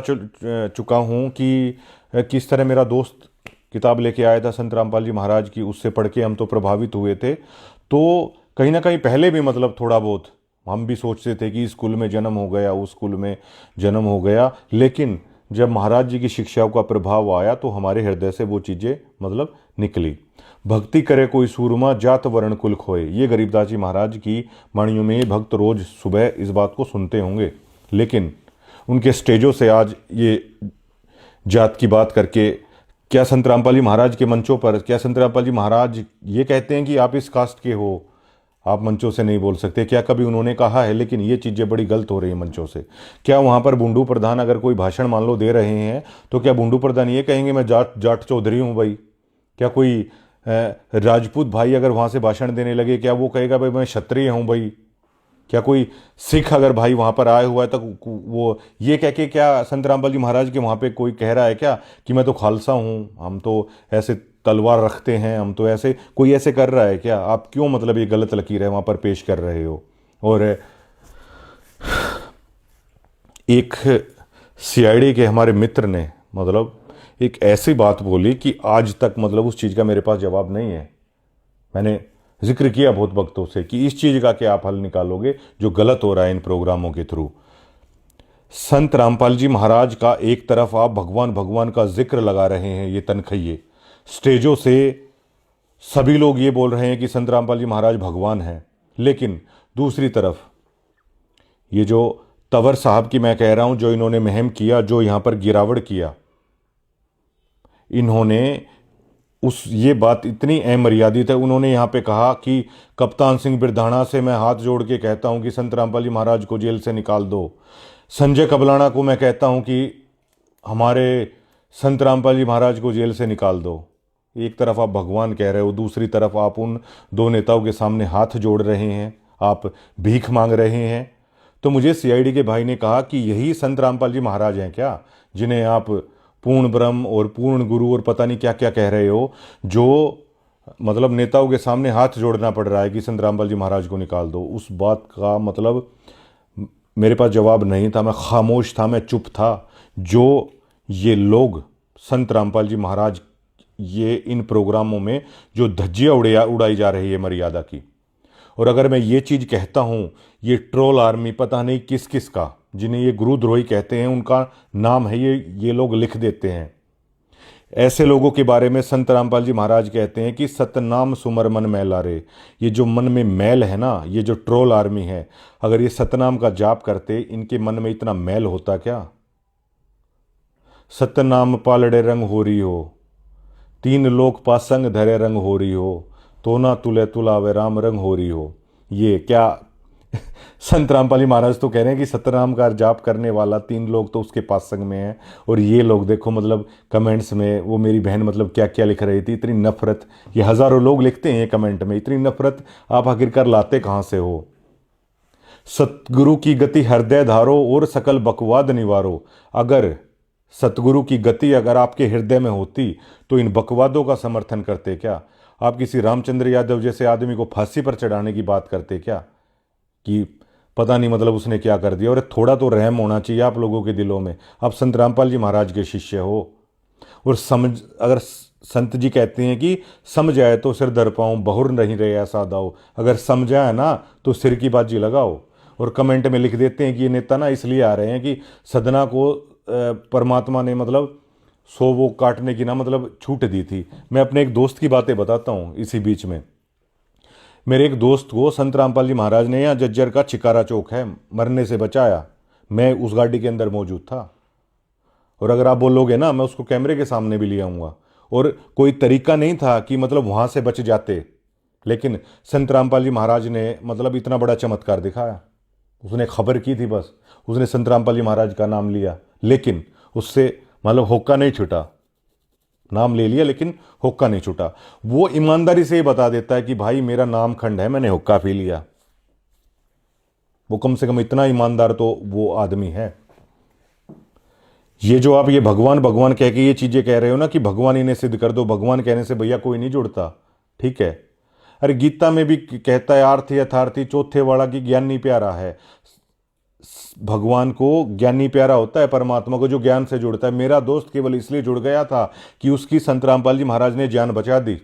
चुका हूँ कि किस तरह मेरा दोस्त किताब लेके आया था संत रामपाल जी महाराज की, उससे पढ़ के हम तो प्रभावित हुए थे। तो कहीं ना कहीं पहले भी मतलब थोड़ा बहुत हम भी सोचते थे कि इस स्कूल में जन्म हो गया, उस स्कूल में जन्म हो गया, लेकिन जब महाराज जी की शिक्षाओं का प्रभाव आया तो हमारे हृदय से वो चीज़ें मतलब निकली। भक्ति करे कोई सूरमा, जात वर्ण कुल खोए, ये गरीबदास जी महाराज की वाणियों में भक्त रोज सुबह इस बात को सुनते होंगे। लेकिन उनके स्टेजों से आज ये जात की बात करके, क्या संत रामपाल जी महाराज के मंचों पर, क्या संत रामपाल जी महाराज ये कहते हैं कि आप इस कास्ट के हो, आप मंचों से नहीं बोल सकते? क्या कभी उन्होंने कहा है? लेकिन ये चीज़ें बड़ी गलत हो रही हैं मंचों से। क्या वहाँ पर बुंडू प्रधान अगर कोई भाषण मान लो दे रहे हैं, तो क्या बुंडू प्रधान ये कहेंगे मैं जाट चौधरी हूँ भाई? क्या कोई राजपूत भाई अगर वहाँ से भाषण देने लगे, क्या वो कहेगा भाई मैं क्षत्रिय हूँ भाई? क्या कोई सिख अगर भाई वहाँ पर आया हुआ है तो वो ये कह के, क्या संत रामपाल जी महाराज के वहाँ पे कोई कह रहा है क्या कि मैं तो खालसा हूँ, हम तो ऐसे तलवार रखते हैं, हम तो ऐसे, कोई ऐसे कर रहा है क्या? आप क्यों मतलब ये गलत लकीर है वहाँ पर पेश कर रहे हो? और एक सीआईडी के हमारे मित्र ने मतलब एक ऐसी बात बोली कि आज तक मतलब उस चीज़ का मेरे पास जवाब नहीं है। मैंने जिक्र किया बहुत वक्तों से कि इस चीज़ का क्या आप हल निकालोगे जो गलत हो रहा है इन प्रोग्रामों के थ्रू। संत रामपाल जी महाराज का एक तरफ आप भगवान भगवान का जिक्र लगा रहे हैं, ये तनखइये स्टेजों से सभी लोग ये बोल रहे हैं कि संत रामपाल जी महाराज भगवान हैं, लेकिन दूसरी तरफ ये जो तंवर साहब की मैं कह रहा हूं, जो इन्होंने महम किया, जो यहां पर गिरावड़ किया, इन्होंने ये बात इतनी अमर्यादित है। उन्होंने यहाँ पे कहा कि कप्तान सिंह बिरधाना से मैं हाथ जोड़ के कहता हूँ कि संत रामपाल जी महाराज को जेल से निकाल दो। संजय कबलाना को मैं कहता हूँ कि हमारे संत रामपाल जी महाराज को जेल से निकाल दो। एक तरफ आप भगवान कह रहे हो, दूसरी तरफ आप उन दो नेताओं के सामने हाथ जोड़ रहे हैं, आप भीख मांग रहे हैं। तो मुझे सीआईडी के भाई ने कहा कि यही संत रामपाल जी महाराज हैं क्या, जिन्हें आप पूर्ण ब्रह्म और पूर्ण गुरु और पता नहीं क्या क्या कह रहे हो, जो मतलब नेताओं के सामने हाथ जोड़ना पड़ रहा है कि संत रामपाल जी महाराज को निकाल दो। उस बात का मतलब मेरे पास जवाब नहीं था, मैं खामोश था, मैं चुप था। जो ये लोग संत रामपाल जी महाराज, ये इन प्रोग्रामों में जो धज्जियाँ उड़ाई जा रही है मर्यादा की, और अगर मैं ये चीज़ कहता हूँ, ये ट्रोल आर्मी पता नहीं किस किस का, जिन्हें ये गुरुद्रोही कहते हैं, उनका नाम है ये लोग लिख देते हैं। ऐसे लोगों के बारे में संत रामपाल जी महाराज कहते हैं कि सतनाम सुमर मन मैला रे। ये जो मन में मैल है ना, ये जो ट्रोल आर्मी है, अगर ये सतनाम का जाप करते, इनके मन में इतना मैल होता क्या? सतनाम पालड़े रंग हो रही हो, तीन लोक पासंग धरे रंग हो रही हो, तो ना तुले तुलावे राम रंग हो रही हो। ये क्या संत रामपाल जी महाराज तो कह रहे हैं कि सतनाम का जाप करने वाला तीन लोग तो उसके पास संग में है। और ये लोग देखो मतलब कमेंट्स में वो मेरी बहन मतलब क्या क्या लिख रही थी, इतनी नफरत। ये हजारों लोग लिखते हैं कमेंट में, इतनी नफरत आप आखिरकार लाते कहाँ से हो? सतगुरु की गति हृदय धारो और सकल बकवाद निवारो। अगर सतगुरु की गति अगर आपके हृदय में होती तो इन बकवादों का समर्थन करते क्या? आप किसी रामचंद्र यादव जैसे आदमी को फांसी पर चढ़ाने की बात करते क्या, कि पता नहीं मतलब उसने क्या कर दिया। और थोड़ा तो रहम होना चाहिए आप लोगों के दिलों में। आप संत रामपाल जी महाराज के शिष्य हो, और समझ, अगर संत जी कहते हैं कि समझ आए तो सिर धर पाऊँ, बहुर नहीं रहे ऐसा दाओ, अगर समझा है ना तो सिर की बाजी लगाओ। और कमेंट में लिख देते हैं कि ये नेता ना इसलिए आ रहे हैं कि सदना को परमात्मा ने मतलब सो वो काटने की ना मतलब छूट दी थी। मैं अपने एक दोस्त की बातें बताता हूँ इसी बीच में। मेरे एक दोस्त को संत रामपाल जी महाराज ने, यहाँ जज्जर का चिकारा चौक है, मरने से बचाया। मैं उस गाड़ी के अंदर मौजूद था, और अगर आप बोलोगे ना मैं उसको कैमरे के सामने भी ले आऊँगा। और कोई तरीका नहीं था कि मतलब वहाँ से बच जाते, लेकिन संत रामपाल जी महाराज ने मतलब इतना बड़ा चमत्कार दिखाया। उसने खबर की थी, बस उसने संत रामपाल जी महाराज का नाम लिया, लेकिन उससे मतलब होक्का नहीं छूटा। नाम ले लिया लेकिन हुक्का नहीं छूटा। वो ईमानदारी से ही बता देता है कि भाई मेरा नाम खंड है, मैंने हुक्का पी लिया। वो कम से कम इतना ईमानदार तो वो आदमी है। ये जो आप ये भगवान भगवान कह के ये चीजें कह रहे हो ना कि भगवान इन्हें सिद्ध कर दो, भगवान कहने से भैया कोई नहीं जुड़ता, ठीक है। अरे गीता में भी कहता है आर्थी यथार्थी चौथे वाला की ज्ञानी प्यारा है। भगवान को ज्ञानी प्यारा होता है, परमात्मा को जो ज्ञान से जुड़ता है। मेरा दोस्त केवल इसलिए जुड़ गया था कि उसकी संत रामपाल जी महाराज ने जान बचा दी,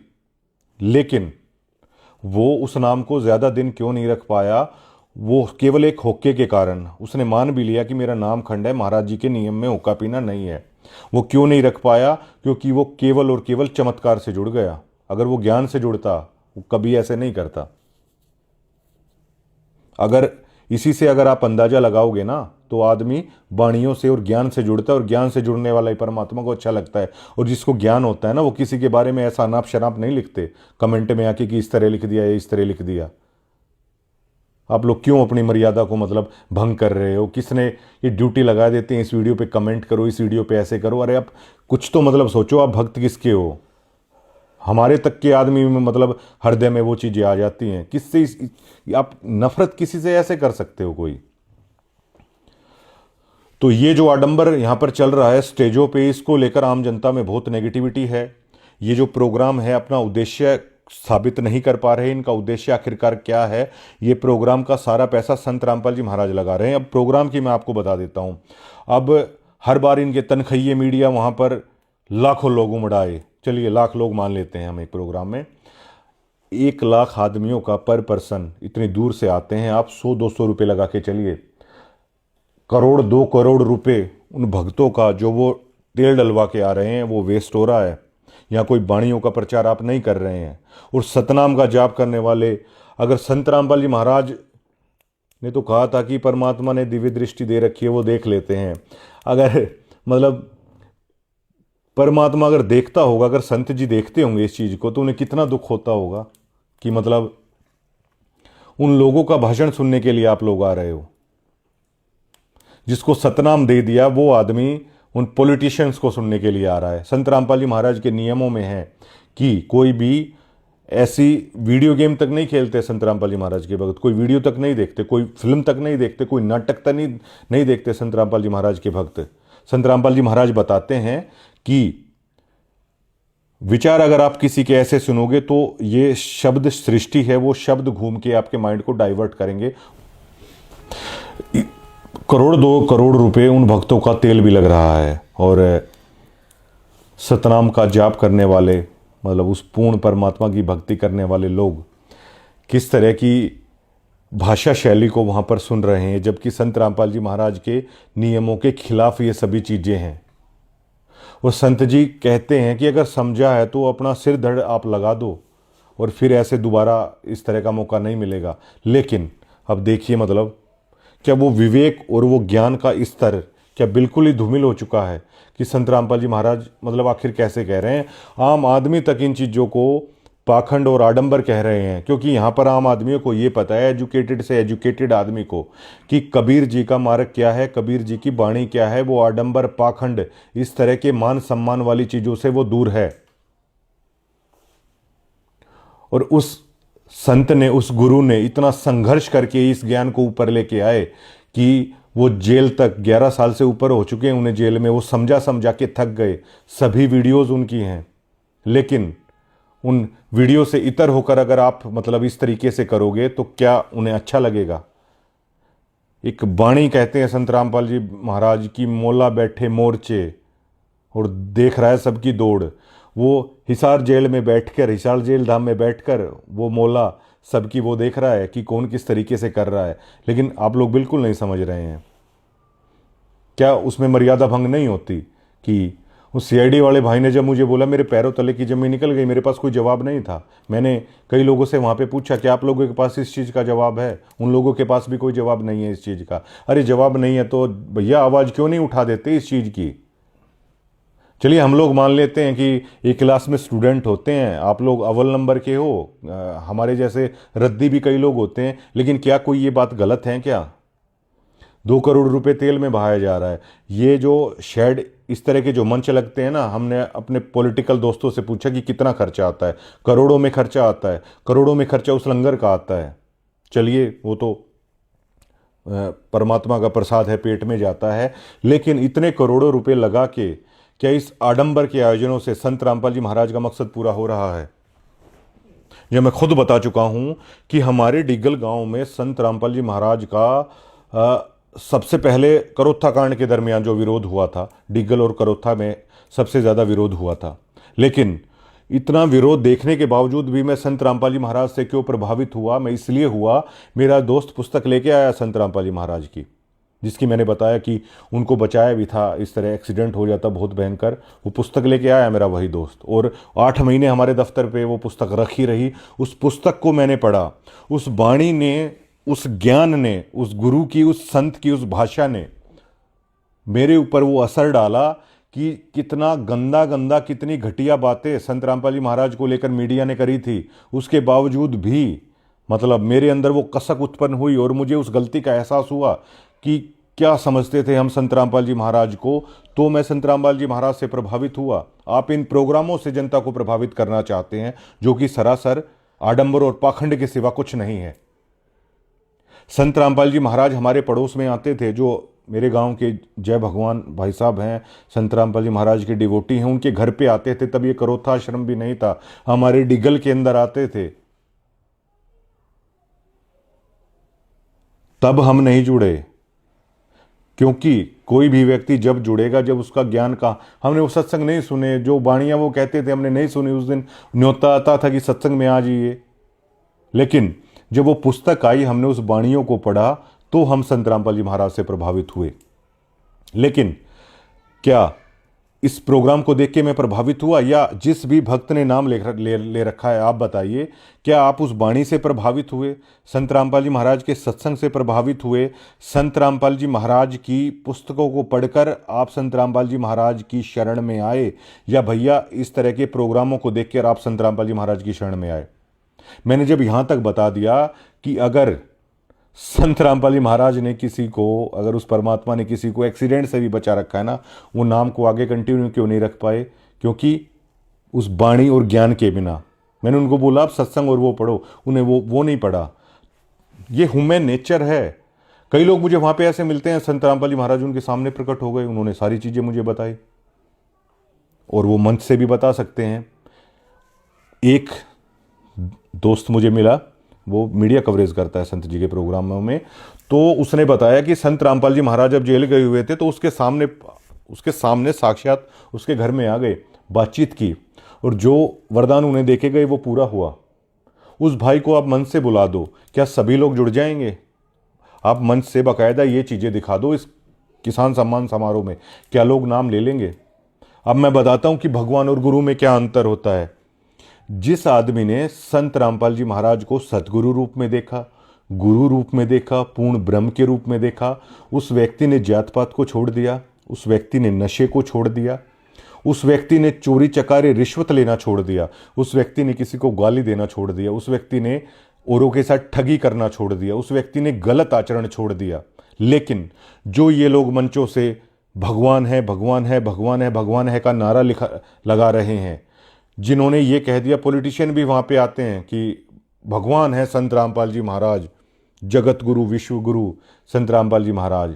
लेकिन वो उस नाम को ज्यादा दिन क्यों नहीं रख पाया, वो केवल एक होक्के के कारण। उसने मान भी लिया कि मेरा नाम खंड है, महाराज जी के नियम में हुक्का पीना नहीं है। वो क्यों नहीं रख पाया, क्योंकि वो केवल और केवल चमत्कार से जुड़ गया। अगर वो ज्ञान से जुड़ता वो कभी ऐसे नहीं करता। अगर इसी से अगर आप अंदाजा लगाओगे ना तो आदमी वाणियों से और ज्ञान से जुड़ता है, और ज्ञान से जुड़ने वाला ही परमात्मा को अच्छा लगता है। और जिसको ज्ञान होता है ना वो किसी के बारे में ऐसा अनाप शनाप नहीं लिखते कमेंट में आके कि इस तरह लिख दिया या इस तरह लिख दिया। आप लोग क्यों अपनी मर्यादा को मतलब भंग कर रहे हो? किसने ये ड्यूटी लगा देते हैं इस वीडियो पे कमेंट करो, इस वीडियो पे ऐसे करो। अरे आप कुछ तो मतलब सोचो, आप भक्त किसके हो? हमारे तक के आदमी में मतलब हृदय में वो चीजें आ जाती हैं। किससे आप नफरत किसी से ऐसे कर सकते हो कोई? तो ये जो आडंबर यहां पर चल रहा है स्टेजों पे, इसको लेकर आम जनता में बहुत नेगेटिविटी है। ये जो प्रोग्राम है अपना उद्देश्य साबित नहीं कर पा रहे। इनका उद्देश्य आखिरकार क्या है? ये प्रोग्राम का सारा पैसा संत रामपाल जी महाराज लगा रहे हैं। अब प्रोग्राम की मैं आपको बता देता हूं। अब हर बार इनके तनखैये मीडिया वहां पर लाखों लोग उमड़ाए, चलिए लाख लोग मान लेते हैं हम एक प्रोग्राम में। 1 लाख आदमियों का पर पर्सन इतनी दूर से आते हैं। आप 100-200 रुपये लगा के चलिए, करोड़ 2 करोड़ रुपए उन भक्तों का जो वो तेल डलवा के आ रहे हैं वो वेस्ट हो रहा है। यहाँ कोई वाणियों का प्रचार आप नहीं कर रहे हैं। और सतनाम का जाप करने वाले, अगर संत रामपाल जी महाराज ने तो कहा था कि परमात्मा ने दिव्य दृष्टि दे रखी है, वो देख लेते हैं। अगर मतलब परमात्मा अगर देखता होगा, अगर संत जी देखते होंगे इस चीज को, तो उन्हें कितना दुख होता होगा कि मतलब उन लोगों का भाषण सुनने के लिए आप लोग आ रहे हो। जिसको सतनाम दे दिया वो आदमी उन पॉलिटिशियंस को सुनने के लिए आ रहा है। संत रामपाल जी महाराज के नियमों में है कि कोई भी ऐसी वीडियो गेम तक नहीं खेलते संत रामपाल जी महाराज के भक्त, कोई वीडियो तक नहीं देखते, कोई फिल्म तक नहीं देखते, कोई नाटक तक नहीं देखते संत रामपाल जी महाराज के भक्त। संत रामपाल जी महाराज बताते हैं कि विचार अगर आप किसी के ऐसे सुनोगे तो ये शब्द सृष्टि है, वो शब्द घूम के आपके माइंड को डाइवर्ट करेंगे। करोड़ 2 करोड़ रुपए उन भक्तों का तेल भी लग रहा है। और सतनाम का जाप करने वाले, मतलब उस पूर्ण परमात्मा की भक्ति करने वाले लोग किस तरह की भाषा शैली को वहां पर सुन रहे हैं, जबकि संत रामपाल जी महाराज के नियमों के खिलाफ ये सभी चीजें हैं। और संत जी कहते हैं कि अगर समझा है तो अपना सिर धड़ आप लगा दो, और फिर ऐसे दोबारा इस तरह का मौका नहीं मिलेगा। लेकिन अब देखिए मतलब क्या वो विवेक और वो ज्ञान का स्तर क्या बिल्कुल ही धूमिल हो चुका है कि संत रामपाल जी महाराज मतलब आखिर कैसे कह रहे हैं? आम आदमी तक इन चीज़ों को पाखंड और आडंबर कह रहे हैं, क्योंकि यहाँ पर आम आदमियों को ये पता है, एजुकेटेड से एजुकेटेड आदमी को, कि कबीर जी का मार्ग क्या है, कबीर जी की वाणी क्या है। वो आडंबर, पाखंड, इस तरह के मान सम्मान वाली चीज़ों से वो दूर है। और उस संत ने, उस गुरु ने इतना संघर्ष करके इस ज्ञान को ऊपर लेके आए कि वो जेल तक 11 साल से ऊपर हो चुके हैं उन्हें जेल में। वो समझा समझा के थक गए। सभी वीडियोस उनकी हैं, लेकिन उन वीडियो से इतर होकर अगर आप मतलब इस तरीके से करोगे तो क्या उन्हें अच्छा लगेगा? एक बाणी कहते हैं संत रामपाल जी महाराज की, मोला बैठे मोर्चे और देख रहा है सबकी दौड़। वो हिसार जेल में बैठकर, हिसार जेल धाम में बैठकर वो मोला सबकी वो देख रहा है कि कौन किस तरीके से कर रहा है, लेकिन आप लोग बिल्कुल नहीं समझ रहे हैं। क्या उसमें मर्यादा भंग नहीं होती? कि उस सीआईडी वाले भाई ने जब मुझे बोला, मेरे पैरों तले की जमीन निकल गई, मेरे पास कोई जवाब नहीं था। मैंने कई लोगों से वहाँ पे पूछा कि आप लोगों के पास इस चीज़ का जवाब है? उन लोगों के पास भी कोई जवाब नहीं है इस चीज़ का। अरे जवाब नहीं है तो भैया आवाज़ क्यों नहीं उठा देते इस चीज़ की? चलिए हम लोग मान लेते हैं कि एक क्लास में स्टूडेंट होते हैं, आप लोग अव्वल नंबर के हो, हमारे जैसे रद्दी भी कई लोग होते हैं, लेकिन क्या कोई ये बात गलत है क्या? 2 करोड़ रुपए तेल में बहाया जा रहा है। ये जो शेड, इस तरह के जो मंच लगते हैं ना, हमने अपने पॉलिटिकल दोस्तों से पूछा कि कितना खर्चा आता है। करोड़ों में खर्चा आता है, करोड़ों में खर्चा उस लंगर का आता है। चलिए वो तो परमात्मा का प्रसाद है, पेट में जाता है, लेकिन इतने करोड़ों रुपए लगा के क्या इस आडंबर के आयोजनों से संत रामपाल जी महाराज का मकसद पूरा हो रहा है? यह मैं खुद बता चुका हूं कि हमारे डिग्गल गांव में संत रामपाल जी महाराज का सबसे पहले करोत्था कांड के दरमियान जो विरोध हुआ था, डिग्गल और करोत्था में सबसे ज़्यादा विरोध हुआ था। लेकिन इतना विरोध देखने के बावजूद भी मैं संत रामपाल जी महाराज से क्यों प्रभावित हुआ? मैं इसलिए हुआ, मेरा दोस्त पुस्तक लेके आया संत रामपाल जी महाराज की, जिसकी मैंने बताया कि उनको बचाया भी था, इस तरह एक्सीडेंट हो जाता बहुत भयंकर। वो पुस्तक लेके आया मेरा वही दोस्त, और 8 महीने हमारे दफ्तर पे वो पुस्तक रखी रही। उस पुस्तक को मैंने पढ़ा, उस वाणी ने, उस ज्ञान ने, उस गुरु की, उस संत की, उस भाषा ने मेरे ऊपर वो असर डाला कि कितना गंदा गंदा, कितनी घटिया बातें संत रामपाल जी महाराज को लेकर मीडिया ने करी थी। उसके बावजूद भी मतलब मेरे अंदर वो कसक उत्पन्न हुई और मुझे उस गलती का एहसास हुआ कि क्या समझते थे हम संत रामपाल जी महाराज को। तो मैं संत रामपाल जी महाराज से प्रभावित हुआ। आप इन प्रोग्रामों से जनता को प्रभावित करना चाहते हैं, जो कि सरासर आडंबर और पाखंड के सिवा कुछ नहीं है। संत रामपाल जी महाराज हमारे पड़ोस में आते थे, जो मेरे गांव के जय भगवान भाई साहब हैं, संत रामपाल जी महाराज के डिवोटी हैं, उनके घर पे आते थे। तब ये करोत्था आश्रम भी नहीं था, हमारे डिगल के अंदर आते थे। तब हम नहीं जुड़े, क्योंकि कोई भी व्यक्ति जब जुड़ेगा, जब उसका ज्ञान का, हमने वो सत्संग नहीं सुने, जो बाणियां वो कहते थे हमने नहीं सुनी। उस दिन न्योता आता था कि सत्संग में आ जाइए, लेकिन जब वो पुस्तक आई, हमने उस बाणियों को पढ़ा, तो हम संत रामपाल जी महाराज से प्रभावित हुए। लेकिन क्या इस प्रोग्राम को देख के मैं प्रभावित हुआ, या जिस भी भक्त ने नाम ले रखा है, आप बताइए, क्या आप उस बाणी से प्रभावित हुए? संत रामपाल जी महाराज के सत्संग से प्रभावित हुए? संत रामपाल जी महाराज की पुस्तकों को पढ़कर आप संत रामपाल जी महाराज की शरण में आए, या भैया इस तरह के प्रोग्रामों को देखकर आप संत रामपाल जी महाराज की शरण में आए? मैंने जब यहां तक बता दिया कि अगर संत रामपाल जी महाराज ने किसी को, अगर उस परमात्मा ने किसी को एक्सीडेंट से भी बचा रखा है ना, वो नाम को आगे कंटिन्यू क्यों नहीं रख पाए? क्योंकि उस बाणी और ज्ञान के बिना, मैंने उनको बोला आप सत्संग और वो पढ़ो, उन्हें वो नहीं पढ़ा। ये ह्यूमन नेचर है। कई लोग मुझे वहां पे ऐसे मिलते हैं, संत रामपाल जी महाराज उनके सामने प्रकट हो गए, उन्होंने सारी चीजें मुझे बताई, और वो मंच से भी बता सकते हैं। एक दोस्त मुझे मिला, वो मीडिया कवरेज करता है संत जी के प्रोग्रामों में, तो उसने बताया कि संत रामपाल जी महाराज जब जेल गए हुए थे तो उसके सामने साक्षात उसके घर में आ गए, बातचीत की, और जो वरदान उन्हें देखे गए वो पूरा हुआ। उस भाई को आप मंच से बुला दो, क्या सभी लोग जुड़ जाएंगे? आप मंच से बाकायदा ये चीज़ें दिखा दो इस किसान सम्मान समारोह में, क्या लोग नाम ले लेंगे? अब मैं बताता हूं कि भगवान और गुरु में क्या अंतर होता है। जिस आदमी ने संत रामपाल जी महाराज को सतगुरु रूप में देखा, गुरु रूप में देखा, पूर्ण ब्रह्म के रूप में देखा, उस व्यक्ति ने जात पात को छोड़ दिया, उस व्यक्ति ने नशे को छोड़ दिया, उस व्यक्ति ने चोरी चकारी रिश्वत लेना छोड़ दिया, उस व्यक्ति ने किसी को गाली देना छोड़ दिया, उस व्यक्ति ने औरों के साथ ठगी करना छोड़ दिया, उस व्यक्ति ने गलत आचरण छोड़ दिया। लेकिन जो ये लोग मंचों से भगवान है, भगवान है, भगवान है, भगवान है का नारा लगा रहे हैं, जिन्होंने ये कह दिया, पॉलिटिशियन भी वहाँ पे आते हैं कि भगवान है संत रामपाल जी महाराज, जगत गुरु, विश्व गुरु संत रामपाल जी महाराज,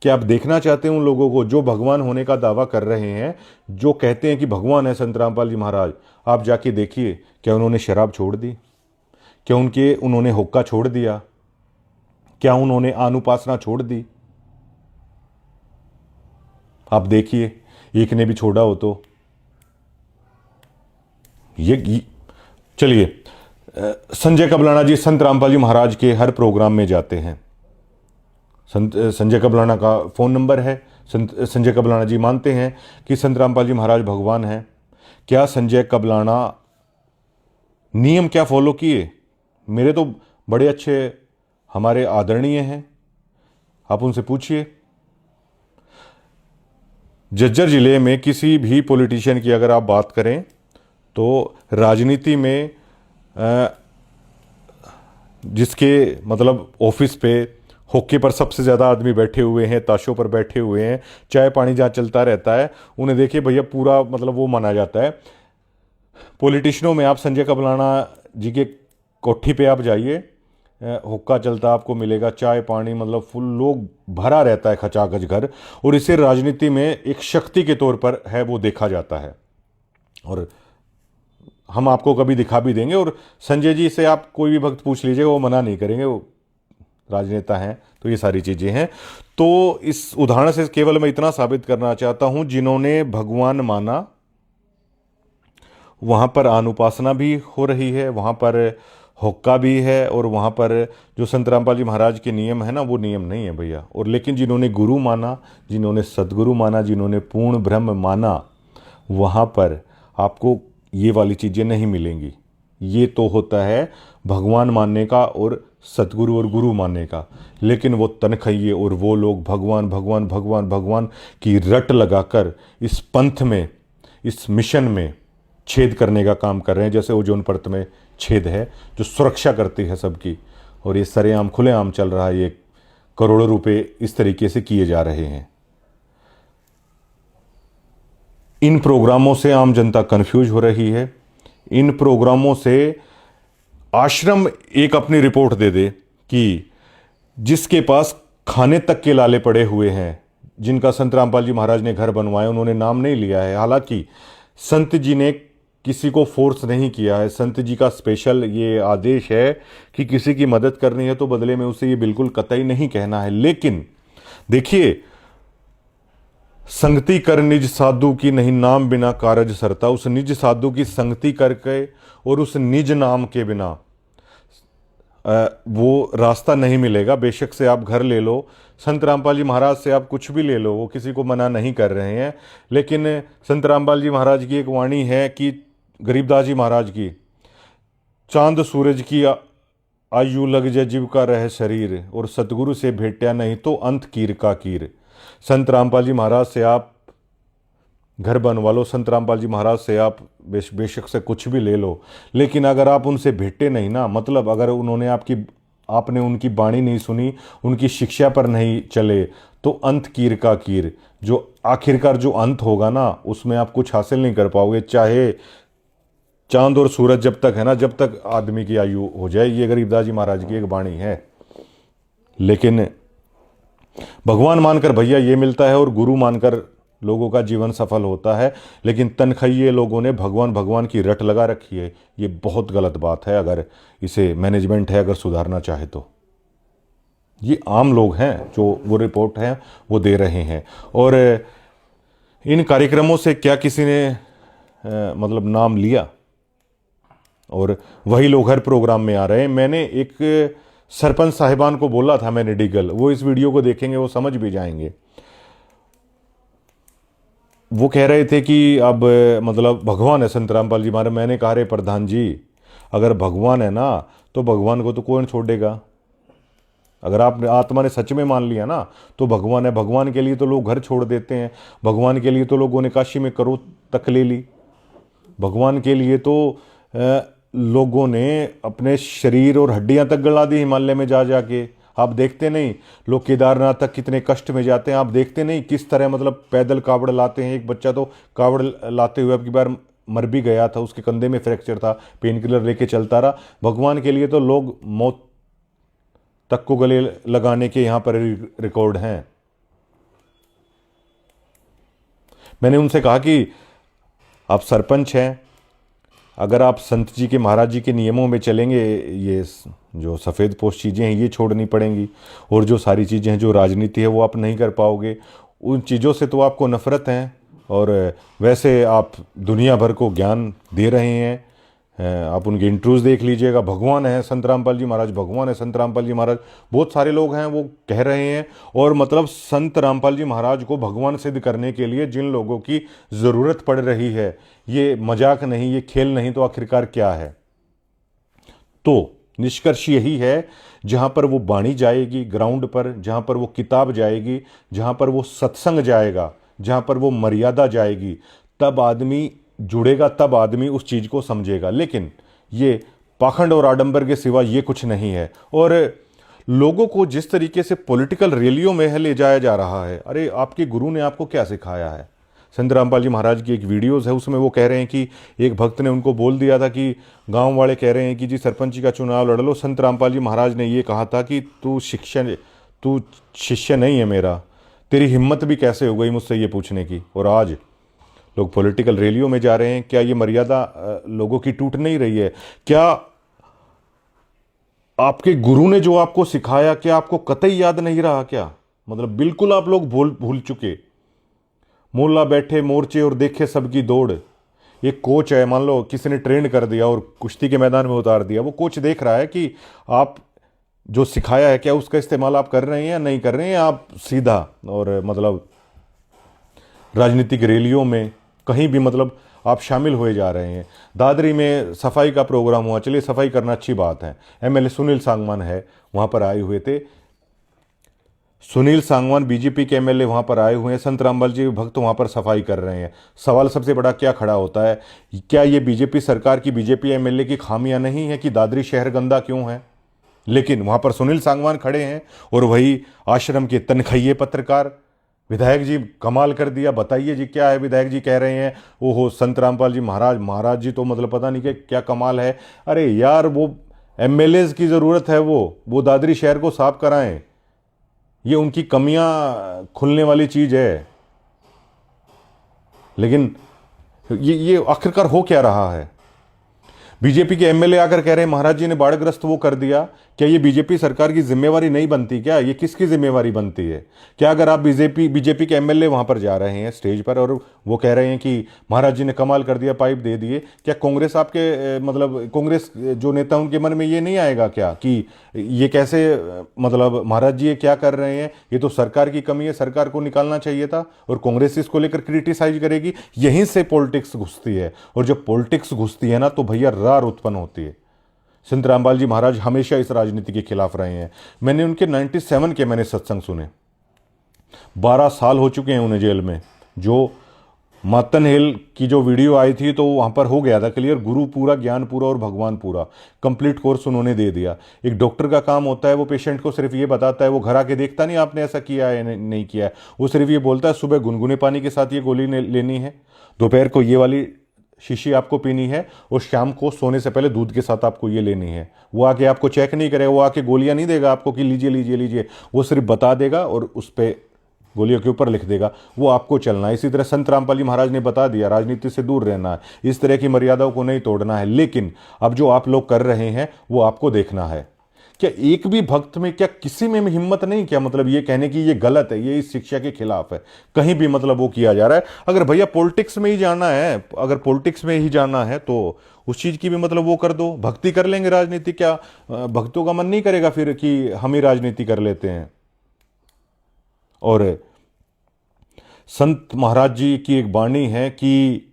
क्या आप देखना चाहते हैं उन लोगों को जो भगवान होने का दावा कर रहे हैं, जो कहते हैं कि भगवान है संत रामपाल जी महाराज? आप जाके देखिए, क्या उन्होंने शराब छोड़ दी? क्या उन्होंने हुक्का छोड़ दिया? क्या उन्होंने अनुपासना छोड़ दी? आप देखिए, एक ने भी छोड़ा हो तो ये चलिए, संजय कबलाना जी संत रामपाल जी महाराज के हर प्रोग्राम में जाते हैं। संजय कबलाना का फ़ोन नंबर है। संजय कबलाना जी मानते हैं कि संत रामपाल जी महाराज भगवान हैं। क्या संजय कबलाना नियम क्या फॉलो किए? मेरे तो बड़े अच्छे हमारे आदरणीय हैं, आप उनसे पूछिए। झज्जर जिले में किसी भी पॉलिटिशियन की अगर आप बात करें तो राजनीति में जिसके मतलब ऑफिस पे होके पर सबसे ज़्यादा आदमी बैठे हुए हैं, ताशों पर बैठे हुए हैं, चाय पानी जहाँ चलता रहता है, उन्हें देखिए भैया पूरा मतलब वो माना जाता है। पॉलिटिशियनों में आप संजय कबलाना जी के कोठी पे आप जाइए, हुक्का चलता आपको मिलेगा, चाय पानी मतलब फुल लोग भरा रहता है खचाखच घर, और इसे राजनीति में एक शक्ति के तौर पर है वो देखा जाता है। और हम आपको कभी दिखा भी देंगे, और संजय जी से आप कोई भी भक्त पूछ लीजिएगा वो मना नहीं करेंगे, वो राजनेता हैं। तो ये सारी चीज़ें हैं। तो इस उदाहरण से केवल मैं इतना साबित करना चाहता हूं, जिन्होंने भगवान माना वहाँ पर अनुपासना भी हो रही है, वहाँ पर हुक्का भी है, और वहाँ पर जो संत रामपाल जी महाराज के नियम है ना, वो नियम नहीं है भैया। और लेकिन जिन्होंने गुरु माना, जिन्होंने सदगुरु माना, जिन्होंने पूर्ण ब्रह्म माना, वहाँ पर आपको ये वाली चीज़ें नहीं मिलेंगी। ये तो होता है भगवान मानने का और सतगुरु और गुरु मानने का। लेकिन वो तनखइये और वो लोग भगवान भगवान भगवान भगवान की रट लगाकर इस पंथ में, इस मिशन में छेद करने का काम कर रहे हैं। जैसे ओजोन परत में छेद है जो सुरक्षा करती है सबकी, और ये सरेआम खुलेआम चल रहा है। ये करोड़ों रुपए इस तरीके से किए जा रहे हैं। इन प्रोग्रामों से आम जनता कंफ्यूज हो रही है। इन प्रोग्रामों से आश्रम एक अपनी रिपोर्ट दे दे कि जिसके पास खाने तक के लाले पड़े हुए हैं, जिनका संत रामपाल जी महाराज ने घर बनवाया, उन्होंने नाम नहीं लिया है। हालांकि संत जी ने किसी को फोर्स नहीं किया है। संत जी का स्पेशल ये आदेश है कि किसी की मदद करनी है तो बदले में उसे ये बिल्कुल कतई नहीं कहना है। लेकिन देखिए, संगति कर निज साधु की, नहीं नाम बिना कारज सरता। उस निज साधु की संगति करके और उस निज नाम के बिना वो रास्ता नहीं मिलेगा। बेशक से आप घर ले लो, संत रामपाल जी महाराज से आप कुछ भी ले लो, वो किसी को मना नहीं कर रहे हैं। लेकिन संत रामपाल जी महाराज की एक वाणी है कि गरीबदास जी महाराज की, चांद सूरज की आयु लग जाए जीव का रह शरीर, और सतगुरु से भेंटा नहीं तो अंत कीर का कीर। संत रामपाल जी महाराज से आप घर बनवा लो, संत रामपाल जी महाराज से आप बेशक से कुछ भी ले लो, लेकिन अगर आप उनसे भेंटे नहीं ना, मतलब अगर उन्होंने आपने उनकी बाणी नहीं सुनी, उनकी शिक्षा पर नहीं चले, तो अंत कीर का कीर, जो आखिरकार जो अंत होगा ना, उसमें आप कुछ हासिल नहीं कर पाओगे। चाहे चांद और सूरज जब तक है ना, जब तक आदमी की आयु हो जाए। ये गरीबदास जी महाराज की एक बाणी है। लेकिन भगवान मानकर भैया ये मिलता है और गुरु मानकर लोगों का जीवन सफल होता है। लेकिन तनखइये लोगों ने भगवान भगवान की रट लगा रखी है। ये बहुत गलत बात है। अगर इसे मैनेजमेंट है अगर सुधारना चाहे तो, ये आम लोग हैं जो वो रिपोर्ट है वो दे रहे हैं। और इन कार्यक्रमों से क्या किसी ने मतलब नाम लिया, और वही लोग हर प्रोग्राम में आ रहे हैं। मैंने एक सरपंच साहिबान को बोला था, मैंने डिगल, वो इस वीडियो को देखेंगे वो समझ भी जाएंगे। वो कह रहे थे कि अब मतलब भगवान है संत रामपाल जी महाराज। मैंने कहा रे प्रधान जी, अगर भगवान है ना तो भगवान को तो कौन छोड़ेगा। अगर आपने आत्मा ने सच में मान लिया ना तो भगवान है। भगवान के लिए तो लोग घर छोड़ देते हैं, भगवान के लिए तो लोगों ने काशी में करोड़ तक ले ली, भगवान के लिए तो लोगों ने अपने शरीर और हड्डियां तक गला दी हिमालय में जा जाके। आप देखते नहीं लोग केदारनाथ तक कितने कष्ट में जाते हैं। आप देखते नहीं किस तरह मतलब पैदल कावड़ लाते हैं। एक बच्चा तो कावड़ लाते हुए अब की बार मर भी गया था, उसके कंधे में फ्रैक्चर था, पेन किलर लेके चलता रहा। भगवान के लिए तो लोग मौत तक को गले लगाने के यहाँ पर रिकॉर्ड हैं। मैंने उनसे कहा कि आप सरपंच हैं, अगर आप संत जी के महाराज जी के नियमों में चलेंगे, ये जो सफ़ेद पोश चीज़ें हैं ये छोड़नी पड़ेंगी, और जो सारी चीज़ें हैं जो राजनीति है वो आप नहीं कर पाओगे। उन चीज़ों से तो आपको नफ़रत है, और वैसे आप दुनिया भर को ज्ञान दे रहे हैं। आप उनके इंटरव्यूज़ देख लीजिएगा, भगवान है संत रामपाल जी महाराज, भगवान है संत रामपाल जी महाराज। बहुत सारे लोग हैं वो कह रहे हैं, और मतलब संत रामपाल जी महाराज को भगवान सिद्ध करने के लिए जिन लोगों की ज़रूरत पड़ रही है, ये मजाक नहीं, ये खेल नहीं, तो आखिरकार क्या है। तो निष्कर्ष यही है, जहाँ पर वो बाणी जाएगी ग्राउंड पर, जहाँ पर वो किताब जाएगी, जहाँ पर वो सत्संग जाएगा, जहाँ पर वो मर्यादा जाएगी, तब आदमी जुड़ेगा, तब आदमी उस चीज़ को समझेगा। लेकिन ये पाखंड और आडंबर के सिवा ये कुछ नहीं है। और लोगों को जिस तरीके से पॉलिटिकल रैलियों में ले जाया जा रहा है, अरे आपके गुरु ने आपको क्या सिखाया है। संत रामपाल जी महाराज की एक वीडियोज़ है, उसमें वो कह रहे हैं कि एक भक्त ने उनको बोल दिया था कि गांव वाले कह रहे हैं कि जी सरपंच का चुनाव लड़ लो। संत रामपाल जी महाराज ने ये कहा था कि तू शिष्य नहीं है मेरा, तेरी हिम्मत भी कैसे हो गई मुझसे ये पूछने की। और आज लोग पॉलिटिकल रैलियों में जा रहे हैं। क्या ये मर्यादा लोगों की टूट नहीं रही है? क्या आपके गुरु ने जो आपको सिखाया क्या आपको कतई याद नहीं रहा क्या? मतलब बिल्कुल आप लोग भूल चुके। मोल्ला बैठे मोर्चे और देखे सबकी दौड़। एक कोच है, मान लो किसी ने ट्रेंड कर दिया और कुश्ती के मैदान में उतार दिया, वो कोच देख रहा है कि आप जो सिखाया है क्या उसका इस्तेमाल आप कर रहे हैं या नहीं कर रहे हैं। आप सीधा और मतलब राजनीतिक रैलियों में कहीं भी मतलब आप शामिल हुए जा रहे हैं। दादरी में सफाई का प्रोग्राम हुआ, चलिए सफाई करना अच्छी बात है। एमएलए सुनील सांगवान है वहाँ पर आए हुए थे, सुनील सांगवान बीजेपी के एमएलए वहाँ पर आए हुए हैं, संत रामपाल जी भक्त वहाँ पर सफाई कर रहे हैं। सवाल सबसे बड़ा क्या खड़ा होता है, क्या ये बीजेपी सरकार की, बीजेपी एमएलए की खामियां नहीं है कि दादरी शहर गंदा क्यों है? लेकिन वहाँ पर सुनील सांगवान खड़े हैं और वही आश्रम के तनखैये पत्रकार, विधायक जी कमाल कर दिया, बताइए जी क्या है। विधायक जी कह रहे हैं ओहो संत रामपाल जी महाराज जी तो मतलब पता नहीं क्या कमाल है। अरे यार वो एमएलए की ज़रूरत है, वो दादरी शहर को साफ कराएं, ये उनकी कमियां खुलने वाली चीज़ है। लेकिन ये आखिरकार हो क्या रहा है? बीजेपी के एमएलए आकर कह रहे हैं महाराज जी ने बाढ़ग्रस्त वो कर दिया। क्या ये बीजेपी सरकार की जिम्मेवारी नहीं बनती क्या? ये किसकी जिम्मेवारी बनती है? क्या अगर आप बीजेपी के एमएलए वहां पर जा रहे हैं स्टेज पर और वो कह रहे हैं कि महाराज जी ने कमाल कर दिया, पाइप दे दिए, क्या कांग्रेस आपके मतलब कांग्रेस जो नेता उनके मन में ये नहीं आएगा क्या कि ये कैसे मतलब महाराज जी ये क्या कर रहे हैं, ये तो सरकार की कमी है, सरकार को निकालना चाहिए था। और कांग्रेस इसको लेकर क्रिटिसाइज करेगी। यहीं से पॉलिटिक्स घुसती है, और जब पॉलिटिक्स घुसती है ना तो भैया रार उत्पन्न होती है। संत रामपाल जी महाराज हमेशा इस राजनीति के खिलाफ रहे हैं। मैंने उनके 97 के मैंने सत्संग सुने, 12 साल हो चुके हैं उन्हें जेल में। जो मातन हिल की जो वीडियो आई थी तो वहाँ पर हो गया था क्लियर, गुरु पूरा, ज्ञान पूरा और भगवान पूरा, कंप्लीट कोर्स उन्होंने दे दिया। एक डॉक्टर का काम होता है वो पेशेंट को सिर्फ ये बताता है, वो घर आके देखता नहीं आपने ऐसा किया है नहीं किया है, वो सिर्फ ये बोलता है सुबह गुनगुने पानी के साथ ये गोली लेनी है, दोपहर को ये वाली शीशी आपको पीनी है, और शाम को सोने से पहले दूध के साथ आपको ये लेनी है। वो आके आपको चेक नहीं करेगा, वो आके गोलियां नहीं देगा आपको कि लीजिए लीजिए लीजिए, वो सिर्फ बता देगा और उस पर गोलियों के ऊपर लिख देगा, वो आपको चलना है। इसी तरह संत रामपाल जी महाराज ने बता दिया राजनीति से दूर रहना है, इस तरह की मर्यादाओं को नहीं तोड़ना है। लेकिन अब जो आप लोग कर रहे हैं वो आपको देखना है। क्या एक भी भक्त में, क्या किसी में हिम्मत नहीं, क्या मतलब ये कहने की ये गलत है, ये इस शिक्षा के खिलाफ है, कहीं भी मतलब वो किया जा रहा है। अगर भैया पॉलिटिक्स में ही जाना है, अगर पॉलिटिक्स में ही जाना है तो उस चीज की भी मतलब वो कर दो, भक्ति कर लेंगे, राजनीति क्या भक्तों का मन नहीं करेगा फिर कि हम ही राजनीति कर लेते हैं। और संत महाराज जी की एक वाणी है कि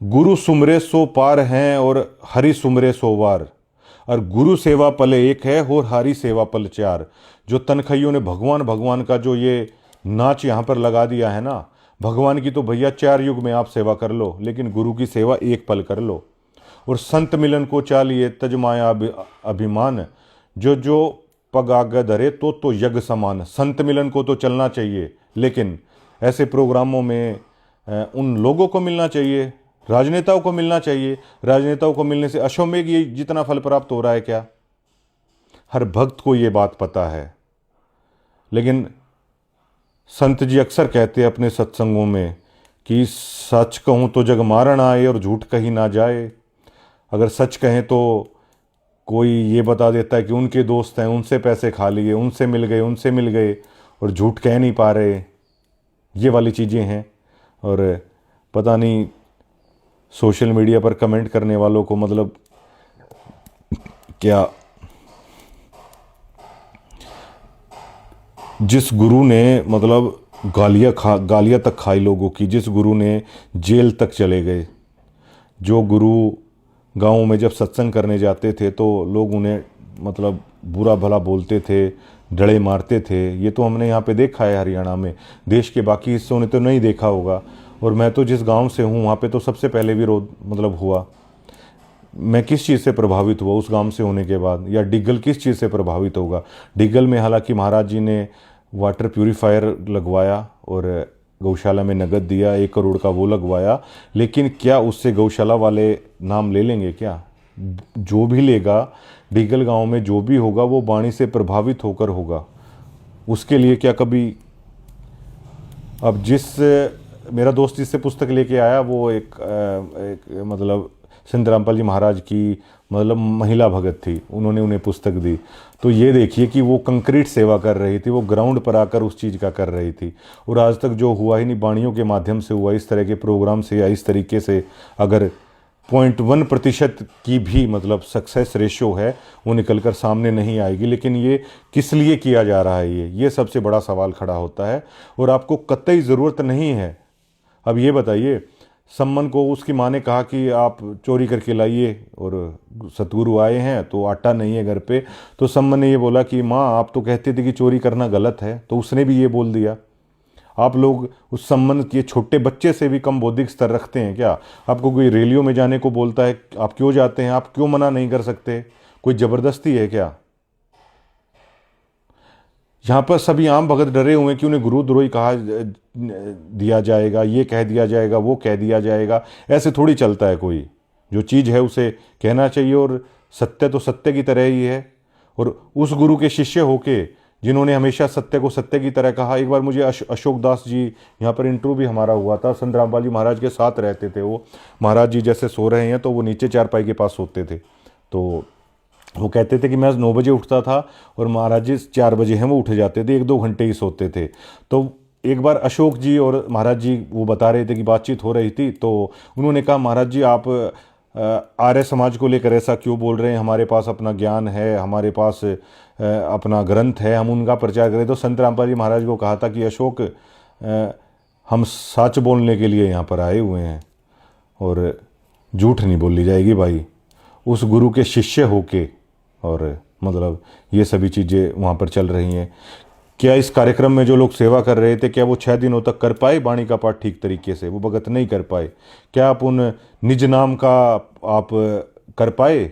गुरु सुमरे सो पार हैं और हरि सुमरे सो वार, और गुरु सेवा पल एक है और हरि सेवा पल चार। जो तनखैयों ने भगवान भगवान का जो ये नाच यहाँ पर लगा दिया है ना, भगवान की तो भैया 4 युग में आप सेवा कर लो, लेकिन गुरु की सेवा एक पल कर लो। और संत मिलन को चालिए तजमाया अभिमान, जो पग आगे धरे तो यज्ञ समान। संत मिलन को तो चलना चाहिए, लेकिन ऐसे प्रोग्रामों में उन लोगों को मिलना चाहिए, राजनेताओं को मिलना चाहिए। राजनेताओं को मिलने से अश्वमेघ ये जितना फल प्राप्त हो रहा है क्या? हर भक्त को ये बात पता है, लेकिन संत जी अक्सर कहते हैं अपने सत्संगों में कि सच कहूँ तो जग मारण आए और झूठ कही ना जाए। अगर सच कहें तो कोई ये बता देता है कि उनके दोस्त हैं, उनसे पैसे खा लिए, उनसे मिल गए और झूठ कह नहीं पा रहे। ये वाली चीज़ें हैं। और पता नहीं सोशल मीडिया पर कमेंट करने वालों को मतलब क्या, जिस गुरु ने मतलब गालियाँ तक खाई लोगों की, जिस गुरु ने जेल तक चले गए, जो गुरु गाँव में जब सत्संग करने जाते थे तो लोग उन्हें मतलब बुरा भला बोलते थे, डड़े मारते थे। ये तो हमने यहाँ पे देखा है हरियाणा में। देश के बाकी हिस्सों ने तो नहीं देखा होगा। और मैं तो जिस गांव से हूँ वहाँ पे तो सबसे पहले विरोध मतलब हुआ। मैं किस चीज़ से प्रभावित हुआ उस गांव से होने के बाद, या डिग्गल किस चीज़ से प्रभावित होगा। डिग्गल में हालांकि महाराज जी ने वाटर प्यूरीफायर लगवाया और गौशाला में नगद दिया, 1 करोड़ का वो लगवाया, लेकिन क्या उससे गौशाला वाले नाम ले लेंगे क्या? जो भी लेगा, डिग्गल गांव में जो भी होगा वो वाणी से प्रभावित होकर होगा। उसके लिए क्या कभी, अब मेरा दोस्त जिससे पुस्तक लेके आया वो एक मतलब संत रामपाल जी महाराज की मतलब महिला भगत थी, उन्होंने उन्हें पुस्तक दी। तो ये देखिए कि वो कंक्रीट सेवा कर रही थी, वो ग्राउंड पर आकर उस चीज़ का कर रही थी। और आज तक जो हुआ ही नहीं, वाणियों के माध्यम से हुआ, इस तरह के प्रोग्राम से या इस तरीके से अगर 0.1% की भी मतलब सक्सेस रेशो है वो निकलकर सामने नहीं आएगी। लेकिन ये किस लिए किया जा रहा है, ये सबसे बड़ा सवाल खड़ा होता है। और आपको कतई ज़रूरत नहीं है। अब ये बताइए, सम्मन को उसकी माँ ने कहा कि आप चोरी करके लाइए, और सतगुरु आए हैं तो आटा नहीं है घर पे, तो सम्मन ने ये बोला कि माँ आप तो कहते थे कि चोरी करना गलत है, तो उसने भी ये बोल दिया। आप लोग उस संबंध के छोटे बच्चे से भी कम बौद्धिक स्तर रखते हैं क्या? आपको कोई रैलियों में जाने को बोलता है, आप क्यों जाते हैं? आप क्यों मना नहीं कर सकते? कोई ज़बरदस्ती है क्या? यहाँ पर सभी आम भगत डरे हुए हैं कि उन्हें गुरुद्रोही कहा दिया जाएगा, ये कह दिया जाएगा, वो कह दिया जाएगा। ऐसे थोड़ी चलता है। कोई जो चीज़ है उसे कहना चाहिए, और सत्य तो सत्य की तरह ही है। और उस गुरु के शिष्य होके जिन्होंने हमेशा सत्य को सत्य की तरह कहा। एक बार मुझे अशोक दास जी, यहाँ पर इंटरव्यू भी हमारा हुआ था, संत रामपाल जी महाराज के साथ रहते थे वो। महाराज जी जैसे सो रहे हैं तो वो नीचे चारपाई के पास सोते थे। तो वो कहते थे कि मैं 9 बजे उठता था और महाराज जी 4 बजे हैं वो उठ जाते थे, 1-2 घंटे ही सोते थे। तो एक बार अशोक जी और महाराज जी वो बता रहे थे कि बातचीत हो रही थी, तो उन्होंने कहा महाराज जी आप आर्य समाज को लेकर ऐसा क्यों बोल रहे हैं? हमारे पास अपना ज्ञान है, हमारे पास अपना ग्रंथ है, हम उनका प्रचार करें। तो संत रामपाल जी महाराज को कहा था कि अशोक हम सच बोलने के लिए यहाँ पर आए हुए हैं और झूठ नहीं बोली जाएगी भाई। उस गुरु के शिष्य होके और मतलब ये सभी चीज़ें वहाँ पर चल रही हैं। क्या इस कार्यक्रम में जो लोग सेवा कर रहे थे, क्या वो 6 दिनों तक कर पाए वाणी का पाठ ठीक तरीके से? वो भगत नहीं कर पाए। क्या आप उन निज नाम का आप कर पाए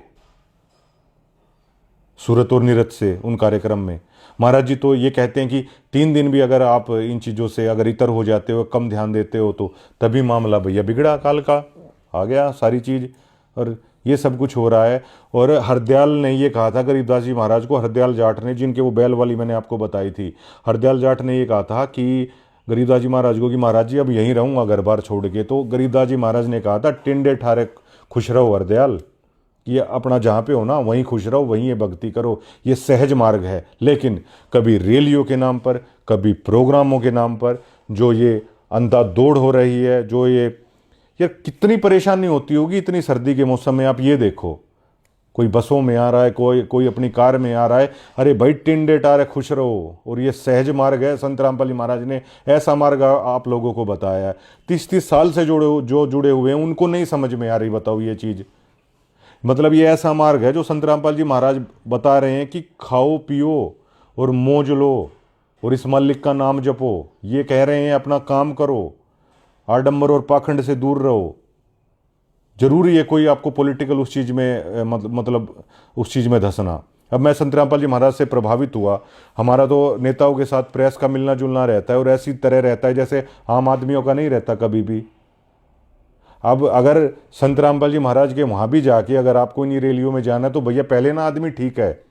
सूरत और निरत से उन कार्यक्रम में? महाराज जी तो ये कहते हैं कि 3 दिन भी अगर आप इन चीज़ों से अगर इतर हो जाते हो, कम ध्यान देते हो, तो तभी मामला भैया बिगड़ा, काल का आ गया सारी चीज़। और ये सब कुछ हो रहा है। और हरदयाल ने ये कहा था गरीबदास जी महाराज को, हरदयाल जाट ने, जिनके वो बैल वाली मैंने आपको बताई थी, हरदयाल जाट ने ये कहा था कि गरीबदास जी महाराज को कि महाराज जी अब यहीं रहूँगा घर बार छोड़ के। तो गरीबदास जी महाराज ने कहा था टिंडे ठारे खुश रहो हरदयाल, कि अपना जहाँ पे हो ना वहीं खुश रहो, वहीं ये भक्ति करो। ये सहज मार्ग है। लेकिन कभी रैलियों के नाम पर, कभी प्रोग्रामों के नाम पर जो ये अंधाधुंध हो रही है, जो ये यार कितनी परेशानी होती होगी इतनी सर्दी के मौसम में। आप ये देखो, कोई बसों में आ रहा है, कोई अपनी कार में आ रहा है। अरे भाई टिंडे टारे खुश रहो। और ये सहज मार्ग है। संत रामपाल जी महाराज ने ऐसा मार्ग आप लोगों को बताया है। 30-30 साल से जुड़े हुए हैं, उनको नहीं समझ में आ रही। बताओ ये चीज़, मतलब ये ऐसा मार्ग है जो संत रामपाल जी महाराज बता रहे हैं कि खाओ पियो और मौज लो और इस मालिक का नाम जपो। ये कह रहे हैं अपना काम करो, आडंबर और पाखंड से दूर रहो। जरूरी है कोई आपको पॉलिटिकल उस चीज़ में मतलब उस चीज़ में धंसना। अब मैं संत रामपाल जी महाराज से प्रभावित हुआ। हमारा तो नेताओं के साथ प्रेस का मिलना जुलना रहता है और ऐसी तरह रहता है जैसे आम आदमियों का नहीं रहता कभी भी। अब अगर संत रामपाल जी महाराज के वहाँ भी जाके अगर आपको इन रैलियों में जाना है तो भैया पहले ना आदमी ठीक है,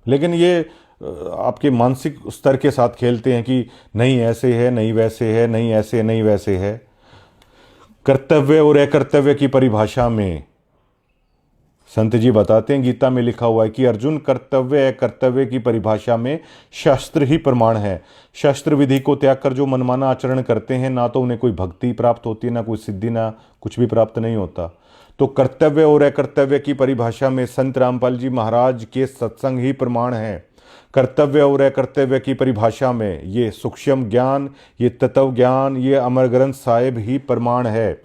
लेकिन ये आपके मानसिक स्तर के साथ खेलते हैं कि नहीं ऐसे है, नहीं वैसे है, नहीं ऐसे नहीं वैसे है। कर्तव्य और अकर्तव्य की परिभाषा में संत जी बताते हैं, गीता में लिखा हुआ है कि अर्जुन, कर्तव्य अकर्तव्य की परिभाषा में शास्त्र ही प्रमाण है। शास्त्र विधि को त्याग कर जो मनमाना आचरण करते हैं, ना तो उन्हें कोई भक्ति प्राप्त होती है, ना कोई सिद्धि, ना कुछ भी प्राप्त नहीं होता। तो कर्तव्य और अकर्तव्य की परिभाषा में संत रामपाल जी महाराज के सत्संग ही प्रमाण है। कर्तव्य और अकर्तव्य की परिभाषा में ये सूक्ष्म ज्ञान, ये तत्व ज्ञान, ये अमर ग्रंथ साहिब ही प्रमाण है।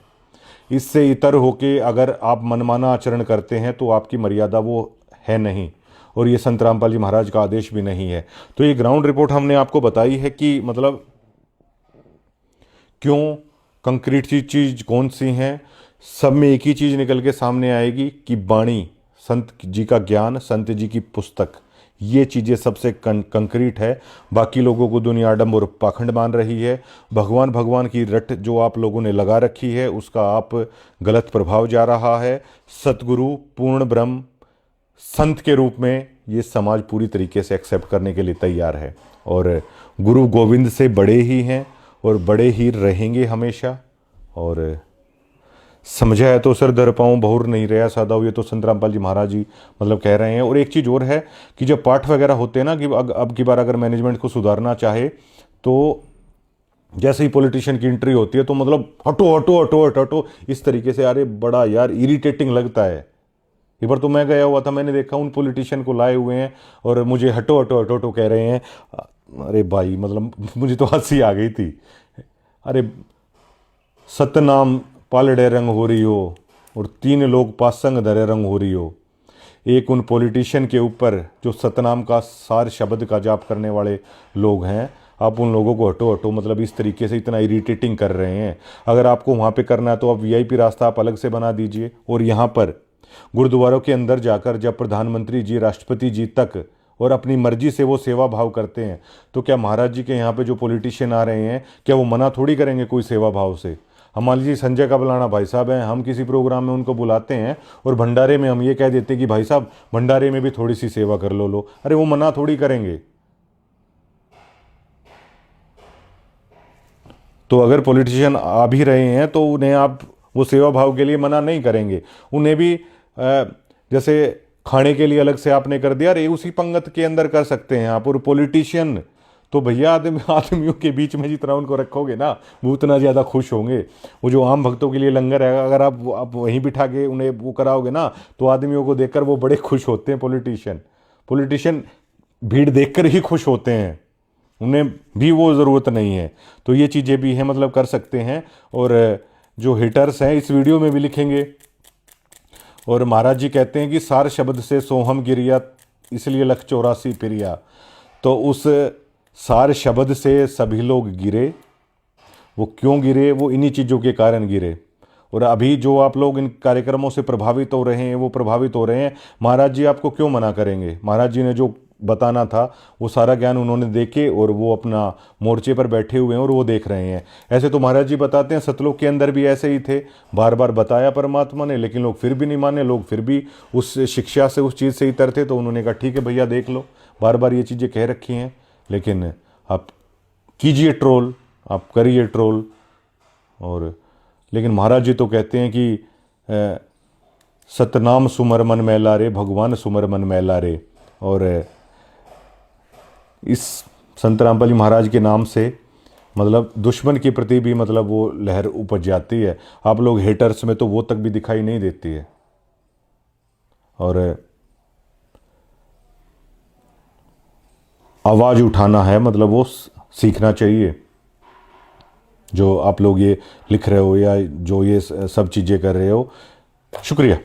इससे इतर होके अगर आप मनमाना आचरण करते हैं तो आपकी मर्यादा वो है नहीं, और ये संत रामपाल जी महाराज का आदेश भी नहीं है। तो ये ग्राउंड रिपोर्ट हमने आपको बताई है कि मतलब क्यों कंक्रीट चीज कौन सी हैं। सब में एक ही चीज निकल के सामने आएगी कि वाणी, संत जी का ज्ञान, संत जी की पुस्तक, ये चीज़ें सबसे कंक्रीट है। बाकी लोगों को दुनिया आडम्बर और पाखंड मान रही है। भगवान की रट जो आप लोगों ने लगा रखी है, उसका आप गलत प्रभाव जा रहा है। सतगुरु पूर्ण ब्रह्म संत के रूप में ये समाज पूरी तरीके से एक्सेप्ट करने के लिए तैयार है, और गुरु गोविंद से बड़े ही हैं और बड़े ही रहेंगे हमेशा। और समझा है तो सर दर पाऊँ, बहुर नहीं रहा सादा हो, ये तो संत रामपाल जी महाराज जी मतलब कह रहे हैं। और एक चीज़ और है कि जब पाठ वगैरह होते हैं ना, कि अब की बार अगर मैनेजमेंट को सुधारना चाहे तो जैसे ही पॉलिटिशियन की एंट्री होती है तो मतलब हटो हटो हटो हटो हटो इस तरीके से, अरे बड़ा यार इरिटेटिंग लगता है। एक बार तो मैं गया हुआ था, मैंने देखा उन पॉलिटिशियन को लाए हुए हैं और मुझे हटो हटो हटो हटो कह रहे हैं। अरे भाई मतलब मुझे तो हंसी आ गई थी। अरे सतनाम पालड़े रंग हो रही हो और 3 लोग पासंग धरे रंग हो रही हो। एक उन पॉलिटिशियन के ऊपर जो सतनाम का सार शब्द का जाप करने वाले लोग हैं, आप उन लोगों को हटो हटो मतलब इस तरीके से इतना इरिटेटिंग कर रहे हैं। अगर आपको वहाँ पे करना है तो आप वीआईपी रास्ता आप अलग से बना दीजिए। और यहाँ पर गुरुद्वारों के अंदर जाकर जब प्रधानमंत्री जी, राष्ट्रपति जी तक और अपनी मर्जी से वो सेवा भाव करते हैं, तो क्या महाराज जी के यहाँ पे जो पॉलिटिशियन आ रहे हैं, क्या वो मना थोड़ी करेंगे कोई सेवा भाव से। हम मान लीजिए संजय का बुलाना भाई साहब हैं, हम किसी प्रोग्राम में उनको बुलाते हैं और भंडारे में हम ये कह देते हैं कि भाई साहब भंडारे में भी थोड़ी सी सेवा कर लो। अरे वो मना थोड़ी करेंगे। तो अगर पॉलिटिशियन आ भी रहे हैं तो उन्हें आप वो सेवा भाव के लिए मना नहीं करेंगे। उन्हें भी जैसे खाने के लिए अलग से आपने कर दिया, अरे उसी पंगत के अंदर कर सकते हैं आप। और पॉलिटिशियन तो भैया आदमियों के बीच में जितना उनको रखोगे ना, वो उतना ज़्यादा खुश होंगे। वो जो आम भक्तों के लिए लंगर है, अगर आप वहीं बिठा के उन्हें वो कराओगे ना, तो आदमियों को देखकर वो बड़े खुश होते हैं। पॉलिटिशियन भीड़ देखकर ही खुश होते हैं, उन्हें भी वो ज़रूरत नहीं है। तो ये चीज़ें भी हैं, मतलब कर सकते हैं। और जो हेटर्स हैं इस वीडियो में भी लिखेंगे। और महाराज जी कहते हैं कि सार शब्द से सोहम गिरिया, इसलिए लख 84 पिरिया। तो उस सार शब्द से सभी लोग गिरे। वो क्यों गिरे? वो इन्हीं चीज़ों के कारण गिरे। और अभी जो आप लोग इन कार्यक्रमों से प्रभावित हो रहे हैं, वो प्रभावित हो रहे हैं। महाराज जी आपको क्यों मना करेंगे? महाराज जी ने जो बताना था वो सारा ज्ञान उन्होंने देके और वो अपना मोर्चे पर बैठे हुए हैं और वो देख रहे हैं। ऐसे तो महाराज जी बताते हैं सतलोक के अंदर भी ऐसे ही थे, बार बार बताया परमात्मा ने, लेकिन लोग फिर भी नहीं माने। लोग फिर भी उस शिक्षा से, उस चीज़ से ही तरते। तो उन्होंने कहा ठीक है भैया देख लो, बार बार ये चीज़ें कह रखी हैं, लेकिन आप कीजिए ट्रोल, आप करिए ट्रोल। और लेकिन महाराज जी तो कहते हैं कि सतनाम सुमर मन मैला रे, भगवान सुमर मन मैला रे। और इस संत रामपाल जी महाराज के नाम से मतलब दुश्मन के प्रति भी मतलब वो लहर उपज जाती है। आप लोग हेटर्स में तो वो तक भी दिखाई नहीं देती है। और आवाज़ उठाना है, मतलब वो सीखना चाहिए। जो आप लोग ये लिख रहे हो या जो ये सब चीज़ें कर रहे हो, शुक्रिया।